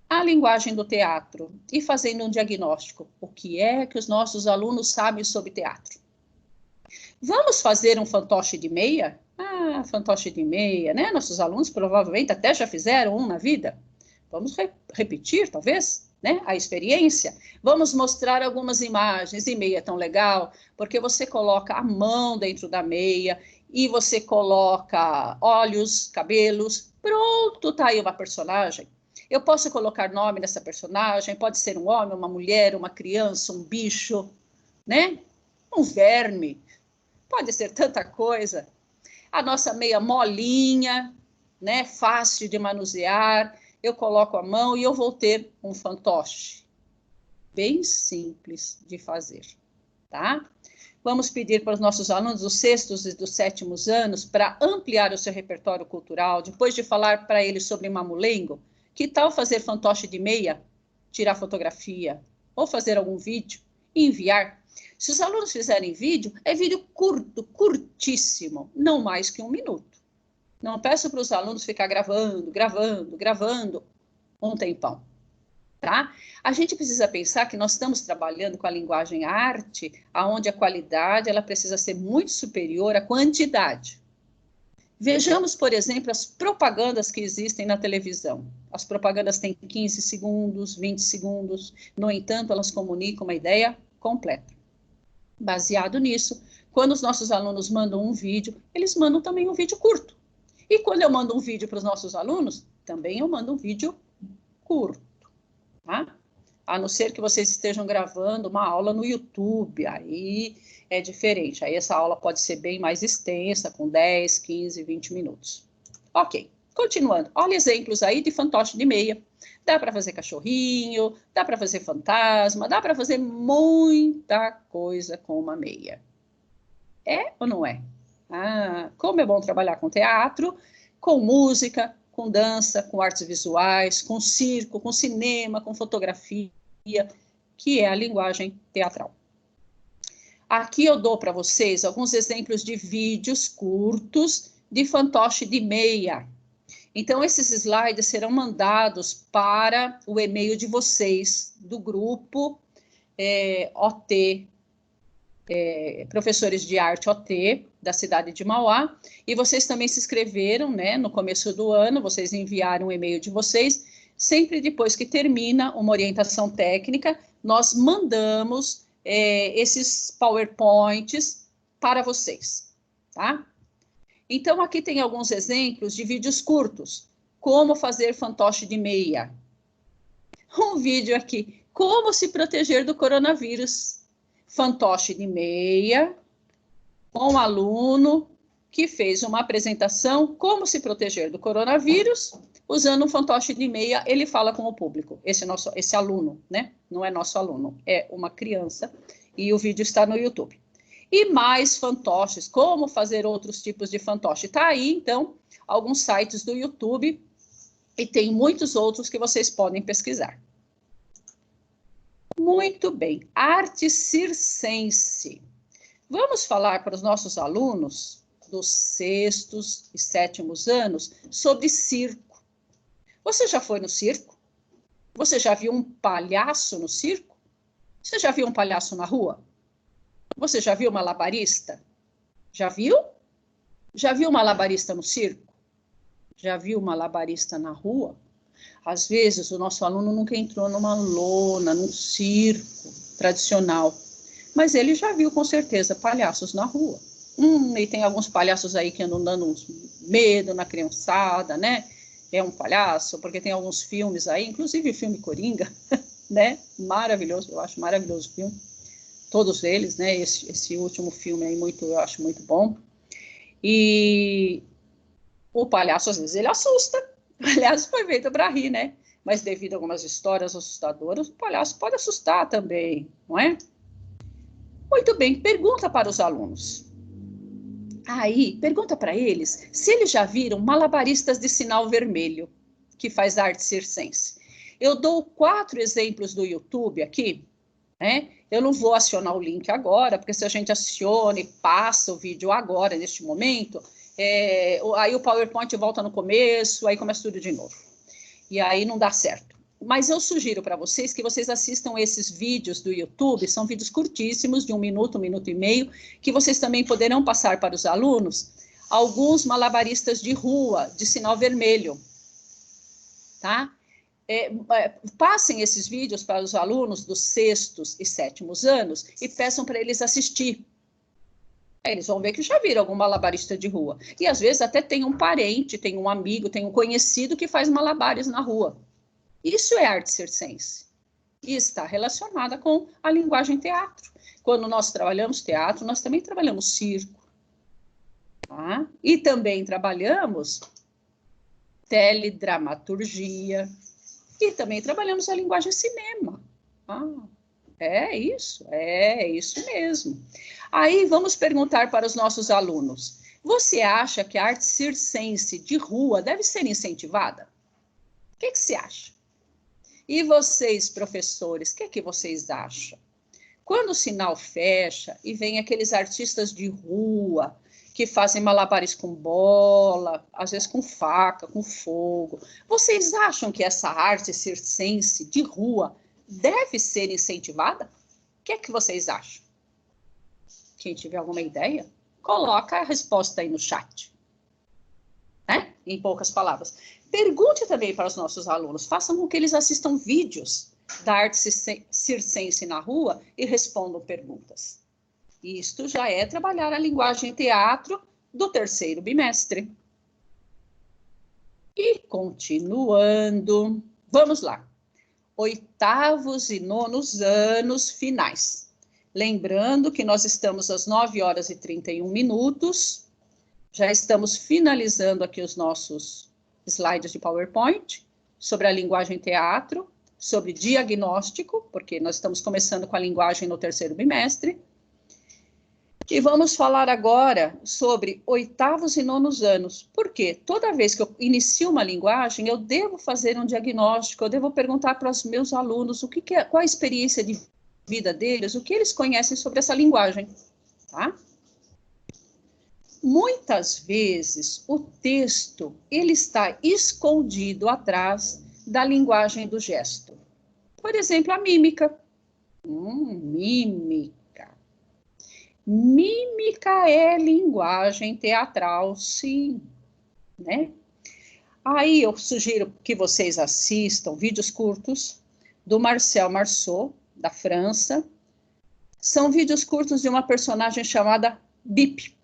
a linguagem do teatro e fazendo um diagnóstico. O que é que os nossos alunos sabem sobre teatro? Vamos fazer um fantoche de meia? Ah, fantoche de meia, né? Nossos alunos provavelmente até já fizeram um na vida. Vamos repetir, talvez, né? A experiência. Vamos mostrar algumas imagens. E meia é tão legal, porque você coloca a mão dentro da meia e você coloca olhos, cabelos. Pronto, tá aí uma personagem. Eu posso colocar nome nessa personagem, pode ser um homem, uma mulher, uma criança, um bicho, né? Um verme, pode ser tanta coisa. A nossa meia molinha, né? Fácil de manusear, eu coloco a mão e eu vou ter um fantoche. Bem simples de fazer, tá? Vamos pedir para os nossos alunos dos 6º e dos 7º anos para ampliar o seu repertório cultural, depois de falar para eles sobre Mamulengo. Que tal fazer fantoche de meia, tirar fotografia, ou fazer algum vídeo e enviar? Se os alunos fizerem vídeo, é vídeo curto, curtíssimo, não mais que 1 minuto. Não peço para os alunos ficar gravando um tempão, tá? A gente precisa pensar que nós estamos trabalhando com a linguagem arte, onde a qualidade ela precisa ser muito superior à quantidade. Vejamos, por exemplo, as propagandas que existem na televisão. As propagandas têm 15 segundos, 20 segundos, no entanto, elas comunicam uma ideia completa. Baseado nisso, quando os nossos alunos mandam um vídeo, eles mandam também um vídeo curto. E quando eu mando um vídeo para os nossos alunos, também eu mando um vídeo curto, tá? A não ser que vocês estejam gravando uma aula no YouTube, aí é diferente. Aí essa aula pode ser bem mais extensa, com 10, 15, 20 minutos. Ok, continuando. Olha exemplos aí de fantoche de meia. Dá para fazer cachorrinho, dá para fazer fantasma, dá para fazer muita coisa com uma meia. É ou não é? Ah, como é bom trabalhar com teatro, com música, com dança, com artes visuais, com circo, com cinema, com fotografia, que é a linguagem teatral. Aqui eu dou para vocês alguns exemplos de vídeos curtos de fantoche de meia. Então, esses slides serão mandados para o e-mail de vocês, do grupo OT, Professores de Arte OT, da cidade de Mauá, e vocês também se inscreveram, né, no começo do ano, vocês enviaram o e-mail de vocês, sempre depois que termina uma orientação técnica, nós mandamos esses PowerPoints para vocês, tá? Então, aqui tem alguns exemplos de vídeos curtos, como fazer fantoche de meia. Um vídeo aqui, como se proteger do coronavírus, fantoche de meia, um aluno que fez uma apresentação como se proteger do coronavírus, usando um fantoche de meia, ele fala com o público, esse aluno, né? Não é nosso aluno, é uma criança, e o vídeo está no YouTube. E mais fantoches, como fazer outros tipos de fantoche. Está aí, então, alguns sites do YouTube e tem muitos outros que vocês podem pesquisar. Muito bem, arte circense. Vamos falar para os nossos alunos dos 6º e 7º anos sobre circo. Você já foi no circo? Você já viu um palhaço no circo? Você já viu um palhaço na rua? Você já viu uma malabarista? Já viu? Já viu uma malabarista no circo? Já viu uma malabarista na rua? Às vezes, o nosso aluno nunca entrou numa lona, num circo tradicional, mas ele já viu, com certeza, palhaços na rua. E tem alguns palhaços aí que andam dando medo na criançada, né? É um palhaço, porque tem alguns filmes aí, inclusive o filme Coringa, né? Maravilhoso, eu acho maravilhoso o filme. Todos eles, né? Esse último filme aí, eu acho muito bom. E o palhaço, às vezes, ele assusta. O palhaço foi feito para rir, né? Mas devido a algumas histórias assustadoras, o palhaço pode assustar também, não é? Muito bem, pergunta para os alunos. Aí, pergunta para eles se eles já viram malabaristas de sinal vermelho, que faz arte circense. Eu dou 4 exemplos do YouTube aqui, né? Eu não vou acionar o link agora, porque se a gente aciona e passa o vídeo agora, neste momento, aí o PowerPoint volta no começo, aí começa tudo de novo. E aí não dá certo. Mas eu sugiro para vocês que vocês assistam esses vídeos do YouTube, são vídeos curtíssimos, de 1 minuto, 1 minuto e meio, que vocês também poderão passar para os alunos alguns malabaristas de rua, de sinal vermelho, tá? Passem esses vídeos para os alunos dos 6º e 7º anos e peçam para eles assistir. Eles vão ver que já viram algum malabarista de rua. E às vezes até tem um parente, tem um amigo, tem um conhecido que faz malabares na rua. Isso é arte circense. E está relacionada com a linguagem teatro. Quando nós trabalhamos teatro, nós também trabalhamos circo. Tá? E também trabalhamos teledramaturgia. E também trabalhamos a linguagem cinema. É isso mesmo. Aí vamos perguntar para os nossos alunos. Você acha que a arte circense de rua deve ser incentivada? O que você acha? E vocês, professores, o que vocês acham? Quando o sinal fecha e vem aqueles artistas de rua que fazem malabares com bola, às vezes com faca, com fogo, vocês acham que essa arte circense de rua deve ser incentivada? O que vocês acham? Quem tiver alguma ideia, coloca a resposta aí no chat. Né? Em poucas palavras. Pergunte também para os nossos alunos, façam com que eles assistam vídeos da arte circense na rua e respondam perguntas. Isto já é trabalhar a linguagem teatro do 3º bimestre. E continuando, vamos lá. 8º e 9º anos finais. Lembrando que nós estamos às 9h31, já estamos finalizando aqui os nossos slides de PowerPoint, sobre a linguagem teatro, sobre diagnóstico, porque nós estamos começando com a linguagem no 3º bimestre, e vamos falar agora sobre 8º e 9º anos. Por quê? Toda vez que eu inicio uma linguagem, eu devo fazer um diagnóstico, eu devo perguntar para os meus alunos qual a experiência de vida deles, o que eles conhecem sobre essa linguagem, tá? Muitas vezes, o texto, ele está escondido atrás da linguagem do gesto. Por exemplo, a mímica. Mímica. Mímica é linguagem teatral, sim, né? Aí eu sugiro que vocês assistam vídeos curtos do Marcel Marceau, da França. São vídeos curtos de uma personagem chamada Bip.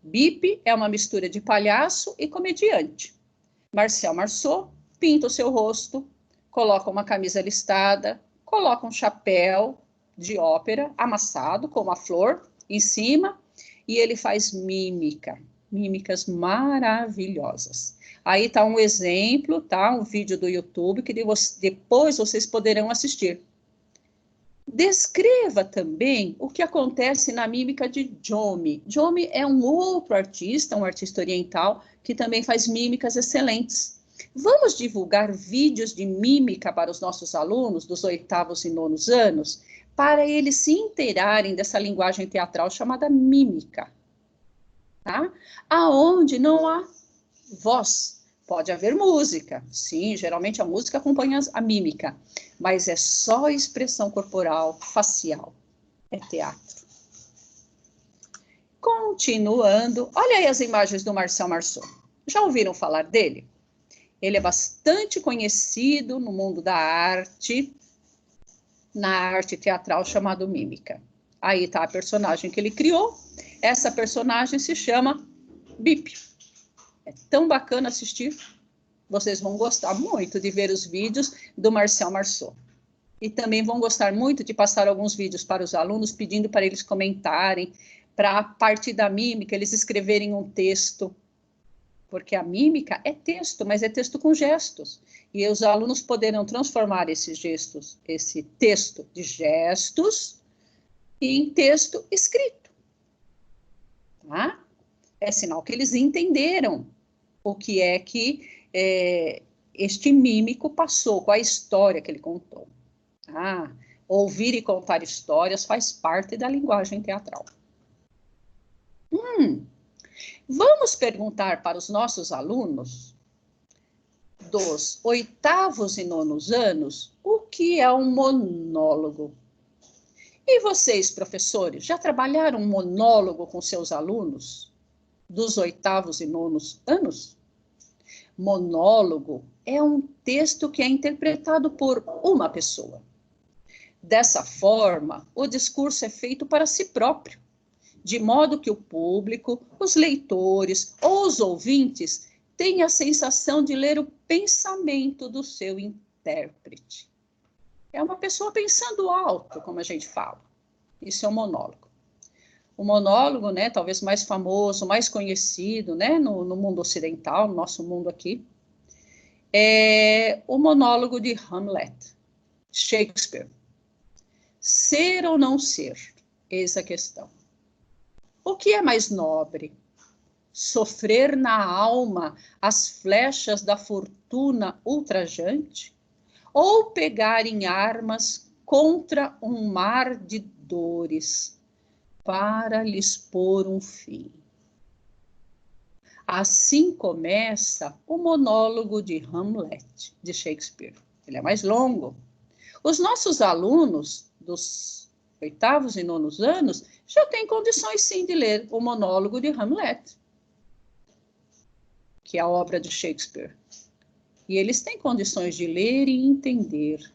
Bip é uma mistura de palhaço e comediante. Marcel Marceau pinta o seu rosto, coloca uma camisa listada, coloca um chapéu de ópera amassado com uma flor em cima e ele faz mímicas maravilhosas. Aí está um exemplo, tá? Um vídeo do YouTube que depois vocês poderão assistir. Descreva também o que acontece na mímica de Jomey. Jomey é um outro artista, um artista oriental, que também faz mímicas excelentes. Vamos divulgar vídeos de mímica para os nossos alunos dos 8º e 9º anos, para eles se inteirarem dessa linguagem teatral chamada mímica, tá? Aonde não há voz. Pode haver música, sim, geralmente a música acompanha a mímica, mas é só expressão corporal, facial, é teatro. Continuando, olha aí as imagens do Marcel Marceau. Já ouviram falar dele? Ele é bastante conhecido no mundo da arte, na arte teatral chamada mímica. Aí está a personagem que ele criou, essa personagem se chama Bip. É tão bacana assistir, vocês vão gostar muito de ver os vídeos do Marcel Marceau. E também vão gostar muito de passar alguns vídeos para os alunos, pedindo para eles comentarem, para a partir da mímica eles escreverem um texto, porque a mímica é texto, mas é texto com gestos. E os alunos poderão transformar esses gestos, esse texto de gestos, em texto escrito. Tá? É sinal que eles entenderam o que é que este mímico passou, qual a história que ele contou. Ah, ouvir e contar histórias faz parte da linguagem teatral. Vamos perguntar para os nossos alunos dos 8º e 9º anos o que é um monólogo. E vocês, professores, já trabalharam um monólogo com seus alunos dos 8º e 9º anos? Monólogo é um texto que é interpretado por uma pessoa. Dessa forma, o discurso é feito para si próprio, de modo que o público, os leitores ou os ouvintes tenham a sensação de ler o pensamento do seu intérprete. É uma pessoa pensando alto, como a gente fala. Isso é um monólogo. O monólogo, né, talvez mais famoso, mais conhecido, né, no mundo ocidental, no nosso mundo aqui, é o monólogo de Hamlet, Shakespeare. Ser ou não ser? Eis a questão. O que é mais nobre? Sofrer na alma as flechas da fortuna ultrajante? Ou pegar em armas contra um mar de dores para lhes pôr um fim? Assim começa o monólogo de Hamlet, de Shakespeare. Ele é mais longo. Os nossos alunos dos 8º e 9º anos já têm condições, sim, de ler o monólogo de Hamlet, que é a obra de Shakespeare. E eles têm condições de ler e entender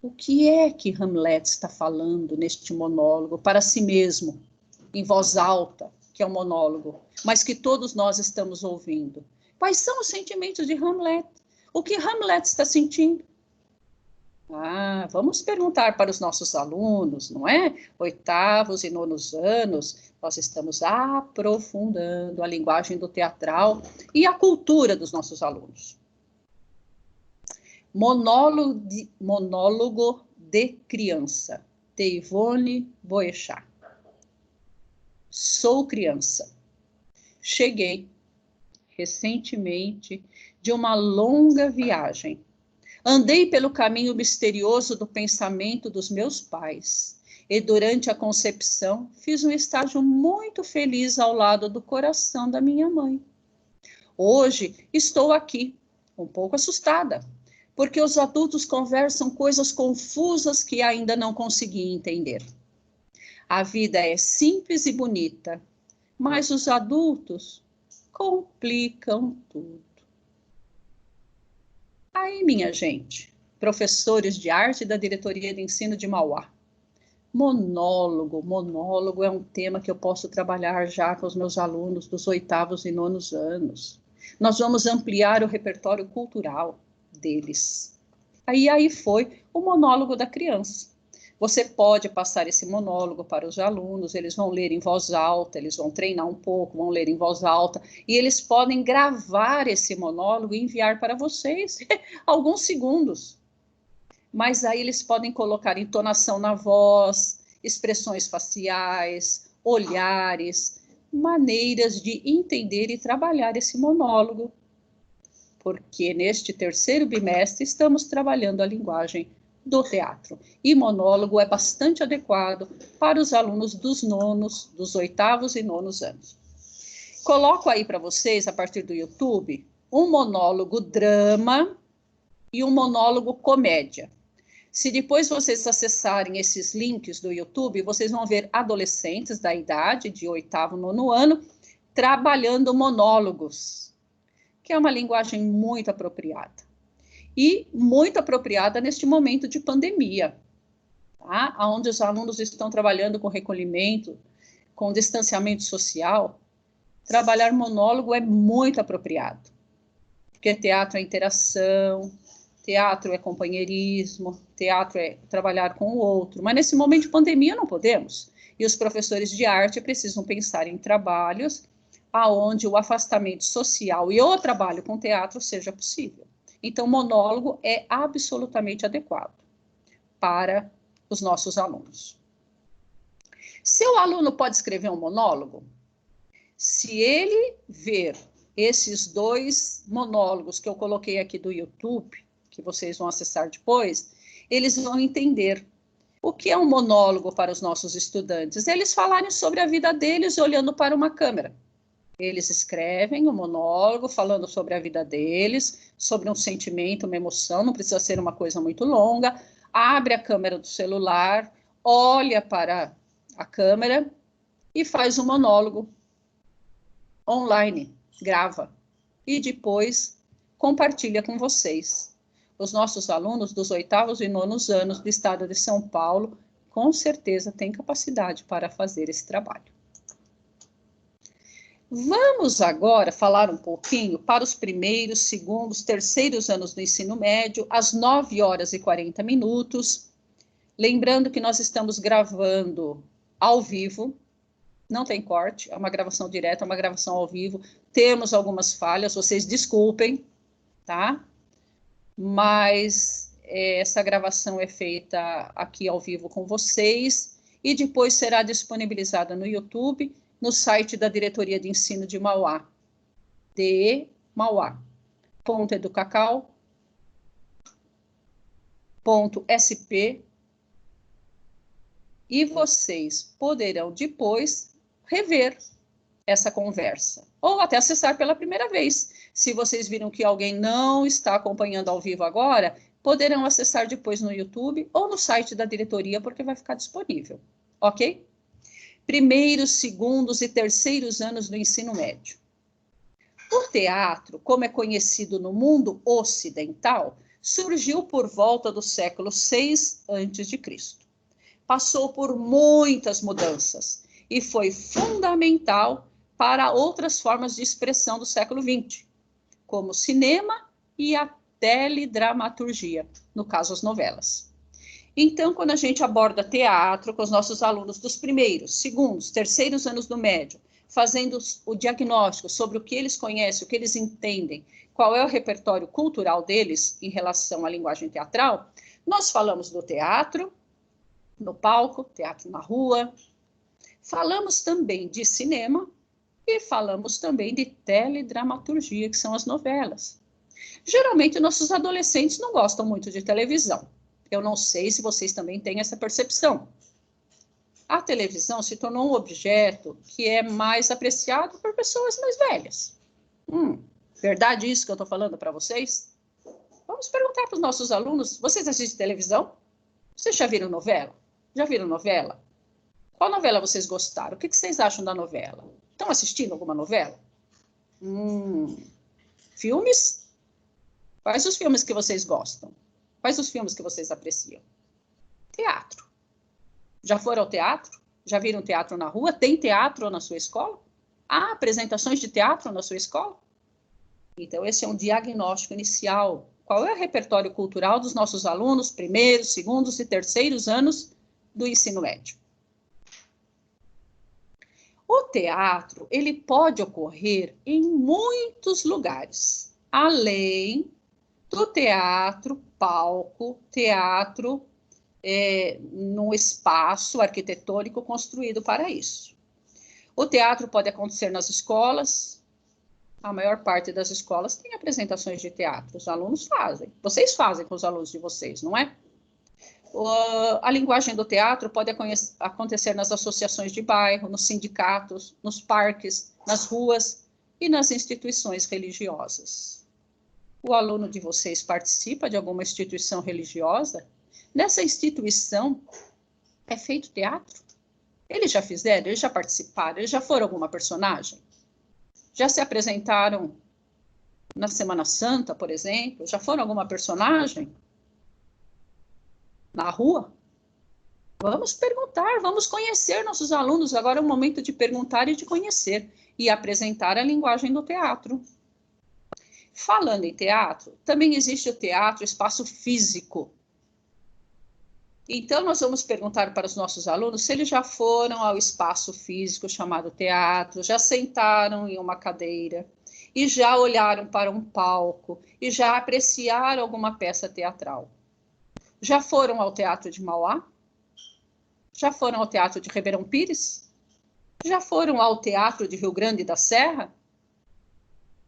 o que é que Hamlet está falando neste monólogo para si mesmo, em voz alta, que é um monólogo, mas que todos nós estamos ouvindo. Quais são os sentimentos de Hamlet? O que Hamlet está sentindo? Vamos perguntar para os nossos alunos, não é? 8º e 9º anos, nós estamos aprofundando a linguagem do teatral e a cultura dos nossos alunos. Monólogo de criança, de Yvonne Boechat. Sou criança. Cheguei recentemente de uma longa viagem. Andei pelo caminho misterioso do pensamento dos meus pais e durante a concepção fiz um estágio muito feliz ao lado do coração da minha mãe. Hoje estou aqui, um pouco assustada, porque os adultos conversam coisas confusas que ainda não consegui entender. A vida é simples e bonita, mas os adultos complicam tudo. Aí, minha gente, professores de arte da Diretoria de Ensino de Mauá. Monólogo é um tema que eu posso trabalhar já com os meus alunos dos 8º e 9º anos. Nós vamos ampliar o repertório cultural deles. Aí foi o monólogo da criança. Você pode passar esse monólogo para os alunos, eles vão ler em voz alta, eles vão treinar um pouco, vão ler em voz alta, e eles podem gravar esse monólogo e enviar para vocês alguns segundos. mas aí eles podem colocar entonação na voz, expressões faciais, olhares, maneiras de entender e trabalhar esse monólogo, porque neste terceiro bimestre estamos trabalhando a linguagem do teatro. E monólogo é bastante adequado para os alunos dos nonos, dos oitavos e nonos anos. Coloco aí para vocês, a partir do YouTube, um monólogo drama e um monólogo comédia. Se depois vocês acessarem esses links do YouTube, vocês vão ver adolescentes da idade de oitavo, nono ano, trabalhando monólogos, que é uma linguagem muito apropriada. E muito apropriada neste momento de pandemia, tá? Onde os alunos estão trabalhando com recolhimento, com distanciamento social. Trabalhar monólogo é muito apropriado, porque teatro é interação, teatro é companheirismo, teatro é trabalhar com o outro, mas nesse momento de pandemia não podemos. E os professores de arte precisam pensar em trabalhos aonde o afastamento social e o trabalho com teatro seja possível. Então, monólogo é absolutamente adequado para os nossos alunos. Seu aluno pode escrever um monólogo? Se ele ver esses dois monólogos que eu coloquei aqui do YouTube, que vocês vão acessar depois, eles vão entender o que é um monólogo para os nossos estudantes. Eles falarem sobre a vida deles olhando para uma câmera. Eles escrevem um monólogo falando sobre a vida deles, sobre um sentimento, uma emoção, não precisa ser uma coisa muito longa, abre a câmera do celular, olha para a câmera e faz um monólogo online, grava, e depois compartilha com vocês. Os nossos alunos dos oitavos e nonos anos do estado de São Paulo, com certeza têm capacidade para fazer esse trabalho. Vamos agora falar um pouquinho para os primeiros, segundos, terceiros anos do ensino médio, às 9h40. Lembrando que nós estamos gravando ao vivo, não tem corte, é uma gravação direta, é uma gravação ao vivo. Temos algumas falhas, vocês desculpem, tá? Mas essa gravação é feita aqui ao vivo com vocês e depois será disponibilizada no YouTube, no site da Diretoria de Ensino de Mauá, de mauá.educacau.sp, e vocês poderão depois rever essa conversa, ou até acessar pela primeira vez. Se vocês viram que alguém não está acompanhando ao vivo agora, poderão acessar depois no YouTube ou no site da diretoria, porque vai ficar disponível, ok? Primeiros, segundos e terceiros anos do ensino médio. O teatro, como é conhecido no mundo ocidental, surgiu por volta do século VI a.C. Passou por muitas mudanças e foi fundamental para outras formas de expressão do século XX, como o cinema e a teledramaturgia, no caso as novelas. Então, quando a gente aborda teatro com os nossos alunos dos primeiros, segundos, terceiros anos do médio, fazendo o diagnóstico sobre o que eles conhecem, o que eles entendem, qual é o repertório cultural deles em relação à linguagem teatral, nós falamos do teatro no palco, teatro na rua, falamos também de cinema e falamos também de teledramaturgia, que são as novelas. Geralmente, nossos adolescentes não gostam muito de televisão. Eu não sei se vocês também têm essa percepção. A televisão se tornou um objeto que é mais apreciado por pessoas mais velhas. Verdade isso que eu estou falando para vocês? Vamos perguntar para os nossos alunos, vocês assistem televisão? Vocês já viram novela? Já viram novela? Qual novela vocês gostaram? O que vocês acham da novela? Estão assistindo alguma novela? Filmes? Quais os filmes que vocês gostam? Quais os filmes que vocês apreciam? Teatro. Já foram ao teatro? Já viram teatro na rua? Tem teatro na sua escola? Há apresentações de teatro na sua escola? Então, esse é um diagnóstico inicial. Qual é o repertório cultural dos nossos alunos, primeiros, segundos e terceiros anos do ensino médio? O teatro, ele pode ocorrer em muitos lugares, além do teatro, palco, teatro num espaço arquitetônico construído para isso. O teatro pode acontecer nas escolas, a maior parte das escolas tem apresentações de teatro, os alunos fazem, vocês fazem com os alunos de vocês, não é? A linguagem do teatro pode acontecer nas associações de bairro, nos sindicatos, nos parques, nas ruas e nas instituições religiosas. O aluno de vocês participa de alguma instituição religiosa? Nessa instituição é feito teatro? Eles já fizeram? Eles já participaram? Eles já foram alguma personagem? Já se apresentaram na Semana Santa, por exemplo? Já foram alguma personagem? Na rua? Vamos perguntar, vamos conhecer nossos alunos. Agora é o momento de perguntar e de conhecer e apresentar a linguagem do teatro. Falando em teatro, também existe o teatro espaço físico. Então, nós vamos perguntar para os nossos alunos se eles já foram ao espaço físico chamado teatro, já sentaram em uma cadeira e já olharam para um palco e já apreciaram alguma peça teatral. Já foram ao Teatro de Mauá? Já foram ao Teatro de Ribeirão Pires? Já foram ao Teatro de Rio Grande da Serra?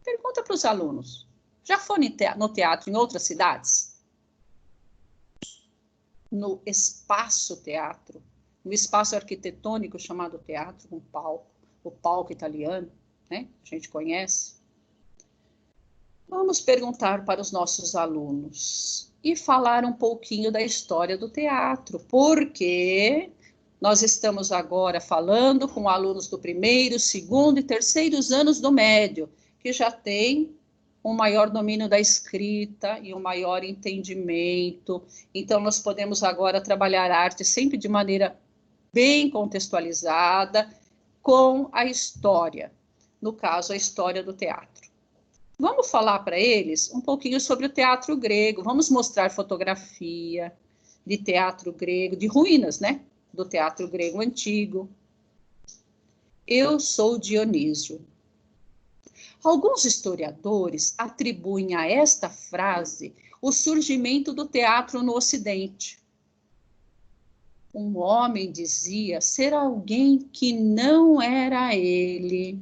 Pergunta para os alunos. Já foram no teatro em outras cidades? No espaço teatro, no espaço arquitetônico chamado teatro, um palco, o palco italiano, né? A gente conhece. Vamos perguntar para os nossos alunos e falar um pouquinho da história do teatro, porque nós estamos agora falando com alunos do primeiro, segundo e terceiros anos do médio, que já têm um maior domínio da escrita e um maior entendimento. Então, nós podemos agora trabalhar a arte sempre de maneira bem contextualizada com a história, no caso, a história do teatro. Vamos falar para eles um pouquinho sobre o teatro grego, vamos mostrar fotografia de teatro grego, de ruínas, né? Do teatro grego antigo. Eu sou Dionísio. Alguns historiadores atribuem a esta frase o surgimento do teatro no Ocidente. Um homem dizia ser alguém que não era ele.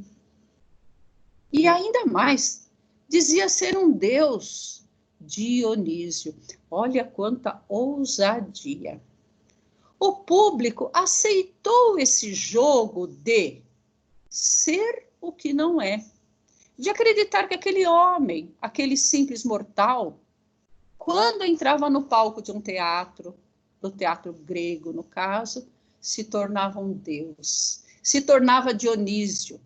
E ainda mais, dizia ser um deus, Dionísio. Olha quanta ousadia. O público aceitou esse jogo de ser o que não é, de acreditar que aquele homem, aquele simples mortal, quando entrava no palco de um teatro, do teatro grego, no caso, se tornava um deus, se tornava Dionísio,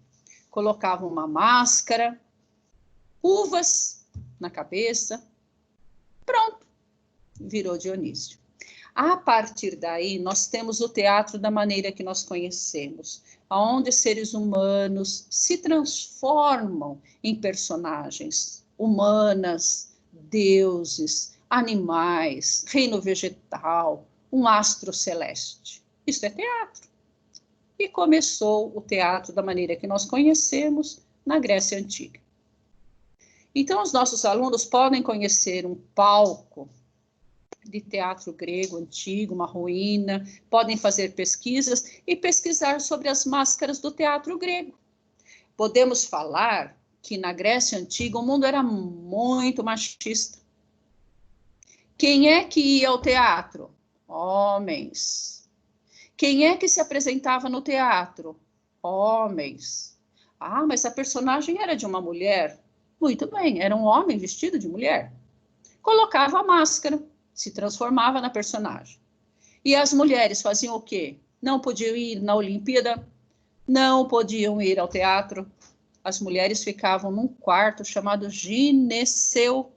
colocava uma máscara, uvas na cabeça, pronto, virou Dionísio. A partir daí, nós temos o teatro da maneira que nós conhecemos, onde seres humanos se transformam em personagens humanas, deuses, animais, reino vegetal, um astro celeste. Isso é teatro. E começou o teatro da maneira que nós conhecemos na Grécia Antiga. Então, os nossos alunos podem conhecer um palco de teatro grego antigo, uma ruína, podem fazer pesquisas e pesquisar sobre as máscaras do teatro grego. Podemos falar que na Grécia Antiga o mundo era muito machista. Quem é que ia ao teatro? Homens. Quem é que se apresentava no teatro? Homens. Ah, mas a personagem era de uma mulher. Muito bem, era um homem vestido de mulher. Colocava a máscara, se transformava na personagem. E as mulheres faziam o quê? Não podiam ir na Olimpíada, não podiam ir ao teatro. As mulheres ficavam num quarto chamado gineceu.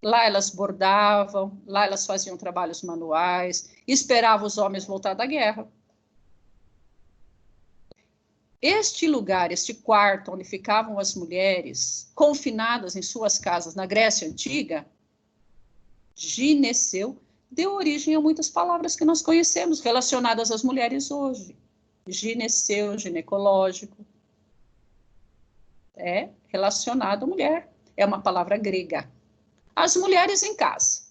Lá elas bordavam, lá elas faziam trabalhos manuais, esperavam os homens voltar da guerra. Este lugar, este quarto onde ficavam as mulheres confinadas em suas casas na Grécia Antiga, gineceu, deu origem a muitas palavras que nós conhecemos relacionadas às mulheres hoje. Gineceu, ginecológico. É relacionado à mulher. É uma palavra grega. As mulheres em casa,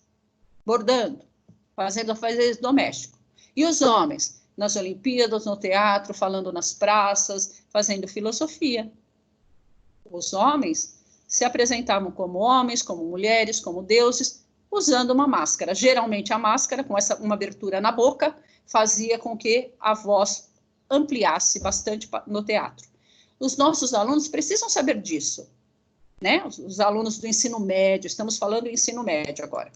bordando, fazendo afazeres domésticos. E os homens, nas Olimpíadas, no teatro, falando nas praças, fazendo filosofia. Os homens se apresentavam como homens, como mulheres, como deuses, usando uma máscara. Geralmente a máscara, com uma abertura na boca, fazia com que a voz ampliasse bastante no teatro. Os nossos alunos precisam saber disso, né? Os alunos do ensino médio, estamos falando do ensino médio agora.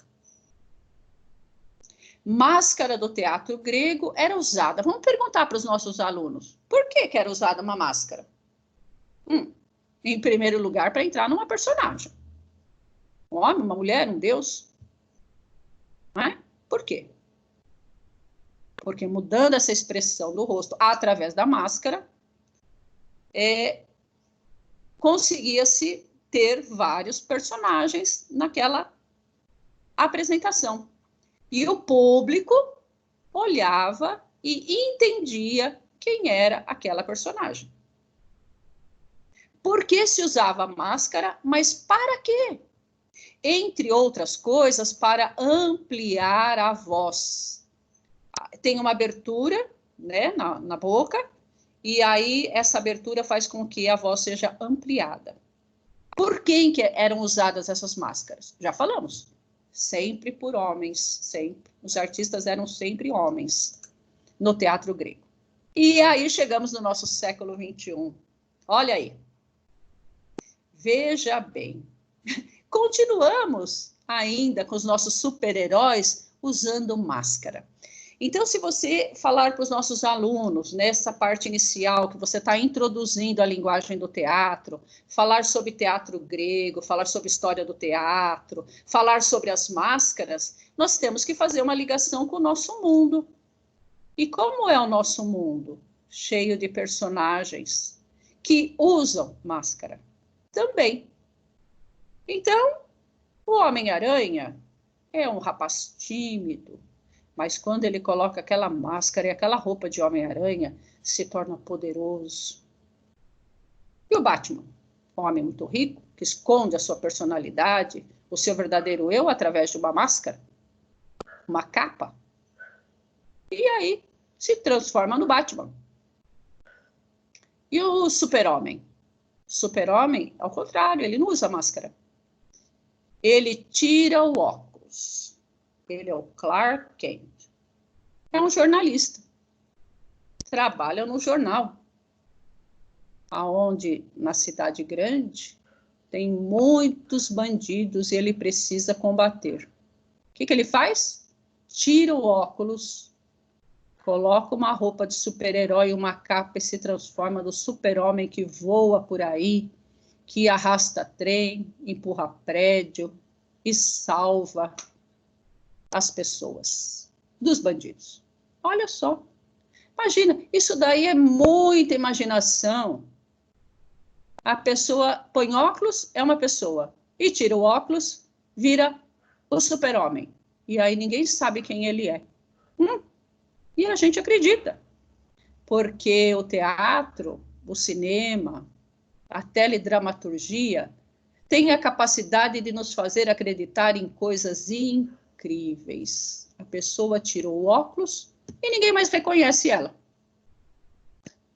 Máscara do teatro grego era usada. Vamos perguntar para os nossos alunos, por que era usada uma máscara? Em primeiro lugar, para entrar numa personagem. Um homem, uma mulher, um deus. Não é? Por quê? Porque mudando essa expressão do rosto através da máscara, conseguia-se ter vários personagens naquela apresentação. E o público olhava e entendia quem era aquela personagem. Por que se usava máscara? Mas para quê? Entre outras coisas, para ampliar a voz. Tem uma abertura, né, na boca, e aí essa abertura faz com que a voz seja ampliada. Por quem que eram usadas essas máscaras? Já falamos. Sempre por homens, sempre. Os artistas eram sempre homens no teatro grego. E aí chegamos no nosso século XXI. Olha aí. Veja bem. Continuamos ainda com os nossos super-heróis usando máscara. Então, se você falar para os nossos alunos, nessa parte inicial, que você está introduzindo a linguagem do teatro, falar sobre teatro grego, falar sobre história do teatro, falar sobre as máscaras, nós temos que fazer uma ligação com o nosso mundo. E como é o nosso mundo? Cheio de personagens que usam máscara também. Então, o Homem-Aranha é um rapaz tímido, mas quando ele coloca aquela máscara e aquela roupa de Homem-Aranha, se torna poderoso. E o Batman? Um homem muito rico, que esconde a sua personalidade, o seu verdadeiro eu, através de uma máscara, uma capa. E aí se transforma no Batman. E o Super-Homem? Super-Homem, ao contrário, ele não usa máscara. Ele tira o óculos. Ele é o Clark Kent. É um jornalista. Trabalha no jornal. Aonde, na cidade grande, tem muitos bandidos e ele precisa combater. O que ele faz? Tira o óculos, coloca uma roupa de super-herói, uma capa e se transforma no super-homem que voa por aí, que arrasta trem, empurra prédio e salva as pessoas dos bandidos. Olha só. Imagina, isso daí é muita imaginação. A pessoa põe óculos, é uma pessoa, e tira o óculos, vira o super-homem. E aí ninguém sabe quem ele é. E a gente acredita. Porque o teatro, o cinema, a teledramaturgia tem a capacidade de nos fazer acreditar em coisas incríveis. A pessoa tirou o óculos e ninguém mais reconhece ela.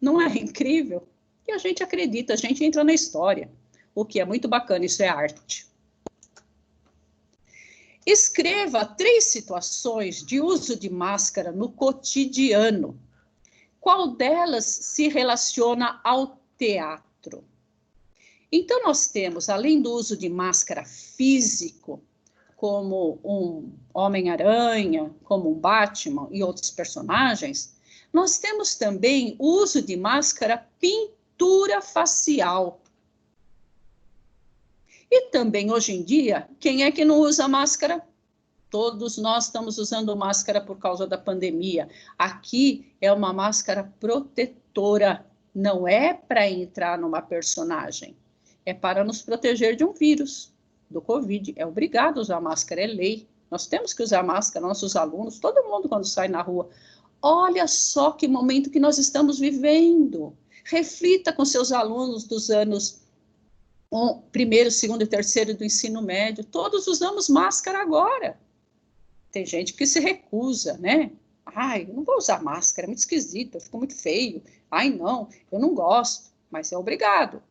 Não é incrível? E a gente acredita, a gente entra na história. O que é muito bacana, isso é arte. Escreva 3 situações de uso de máscara no cotidiano. Qual delas se relaciona ao teatro? Então, nós temos, além do uso de máscara físico, como um Homem-Aranha, como um Batman e outros personagens, nós temos também o uso de máscara pintura facial. E também, hoje em dia, quem é que não usa máscara? Todos nós estamos usando máscara por causa da pandemia. Aqui é uma máscara protetora, não é para entrar numa personagem. É para nos proteger de um vírus, do Covid. É obrigado a usar máscara, é lei. Nós temos que usar máscara, nossos alunos, todo mundo quando sai na rua. Olha só que momento que nós estamos vivendo. Reflita com seus alunos dos anos o primeiro, segundo e terceiro do ensino médio, todos usamos máscara agora. Tem gente que se recusa, né? Ai, eu não vou usar máscara, é muito esquisito, ficou muito feio. Ai, não, eu não gosto, mas é obrigado.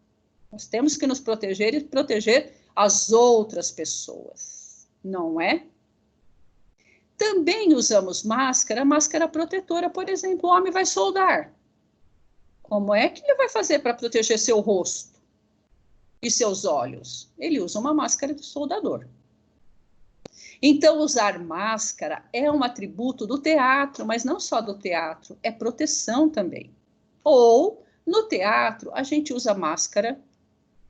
Nós temos que nos proteger e proteger as outras pessoas, não é? Também usamos máscara protetora, por exemplo, o homem vai soldar. Como é que ele vai fazer para proteger seu rosto e seus olhos? Ele usa uma máscara de soldador. Então, usar máscara é um atributo do teatro, mas não só do teatro, é proteção também. Ou, no teatro, a gente usa máscara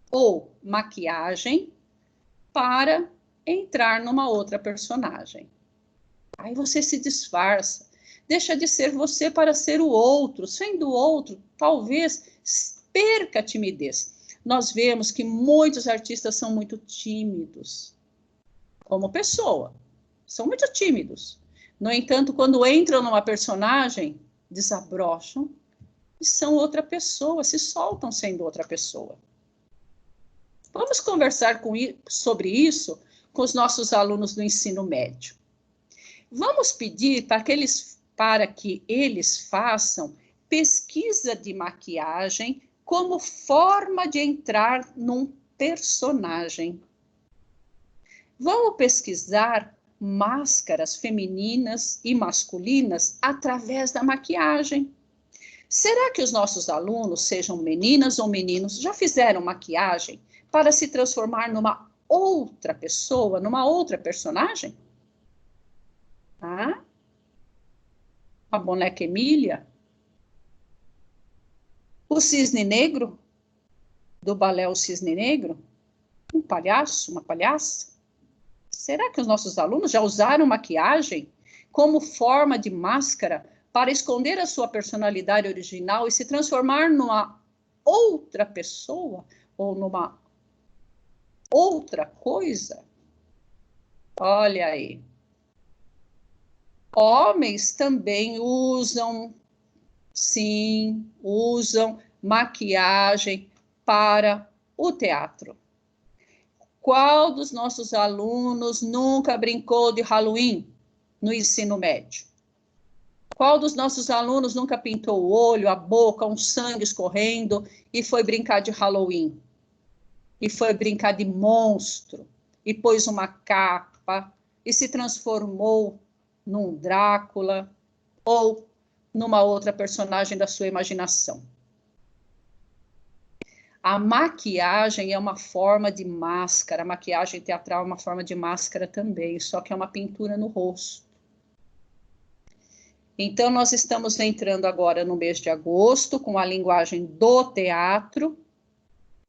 ou maquiagem para entrar numa outra personagem. Aí você se disfarça, deixa de ser você para ser o outro. Sendo o outro, talvez perca a timidez. Nós vemos que muitos artistas são muito tímidos, como pessoa, são muito tímidos. No entanto, quando entram numa personagem, desabrocham e são outra pessoa, se soltam sendo outra pessoa. Vamos conversar sobre isso com os nossos alunos do ensino médio. Vamos pedir para que eles façam pesquisa de maquiagem como forma de entrar num personagem. Vamos pesquisar máscaras femininas e masculinas através da maquiagem. Será que os nossos alunos, sejam meninas ou meninos, já fizeram maquiagem para se transformar numa outra pessoa, numa outra personagem? Ah? A boneca Emília? O cisne negro? Do balé O Cisne Negro? Um palhaço, uma palhaça? Será que os nossos alunos já usaram maquiagem como forma de máscara para esconder a sua personalidade original e se transformar numa outra pessoa ou numa outra coisa? Olha aí. Homens também usam, sim, usam maquiagem para o teatro. Qual dos nossos alunos nunca brincou de Halloween no ensino médio? Qual dos nossos alunos nunca pintou o olho, a boca, um sangue escorrendo e foi brincar de Halloween? E foi brincar de monstro, e pôs uma capa, e se transformou num Drácula, ou numa outra personagem da sua imaginação. A maquiagem é uma forma de máscara, a maquiagem teatral é uma forma de máscara também, só que é uma pintura no rosto. Então, nós estamos entrando agora no mês de agosto, com a linguagem do teatro,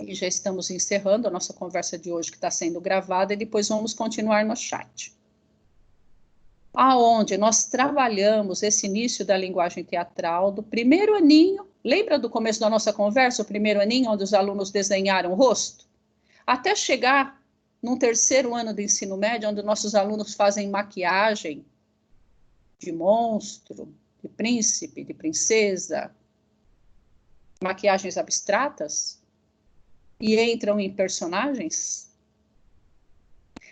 e já estamos encerrando a nossa conversa de hoje, que está sendo gravada, e depois vamos continuar no chat. Aonde nós trabalhamos esse início da linguagem teatral do primeiro aninho. Lembra do começo da nossa conversa, o primeiro aninho, onde os alunos desenharam o rosto? Até chegar num terceiro ano do ensino médio, onde nossos alunos fazem maquiagem de monstro, de príncipe, de princesa, maquiagens abstratas, e entram em personagens.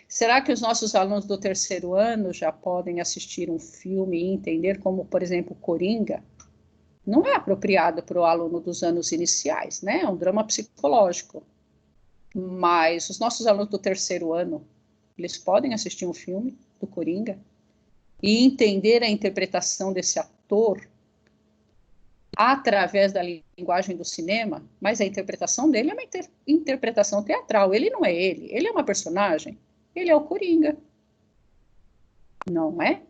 Será que os nossos alunos do terceiro ano já podem assistir um filme e entender como, por exemplo, Coringa? Não é apropriado para o aluno dos anos iniciais, né? É um drama psicológico. Mas os nossos alunos do terceiro ano, eles podem assistir um filme do Coringa e entender a interpretação desse ator através da linguagem do cinema, mas a interpretação dele é uma interpretação teatral. Ele não é ele é uma personagem. Ele é o Coringa, não é?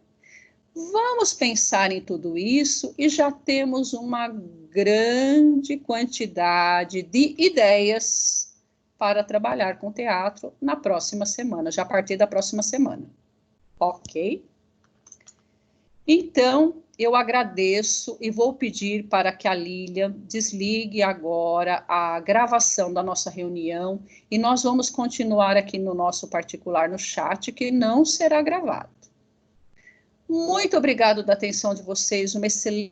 Vamos pensar em tudo isso e já temos uma grande quantidade de ideias para trabalhar com teatro na próxima semana, já a partir da próxima semana. Ok? Então, eu agradeço e vou pedir para que a Lilian desligue agora a gravação da nossa reunião e nós vamos continuar aqui no nosso particular no chat, que não será gravado. Muito obrigado da atenção de vocês, uma excelente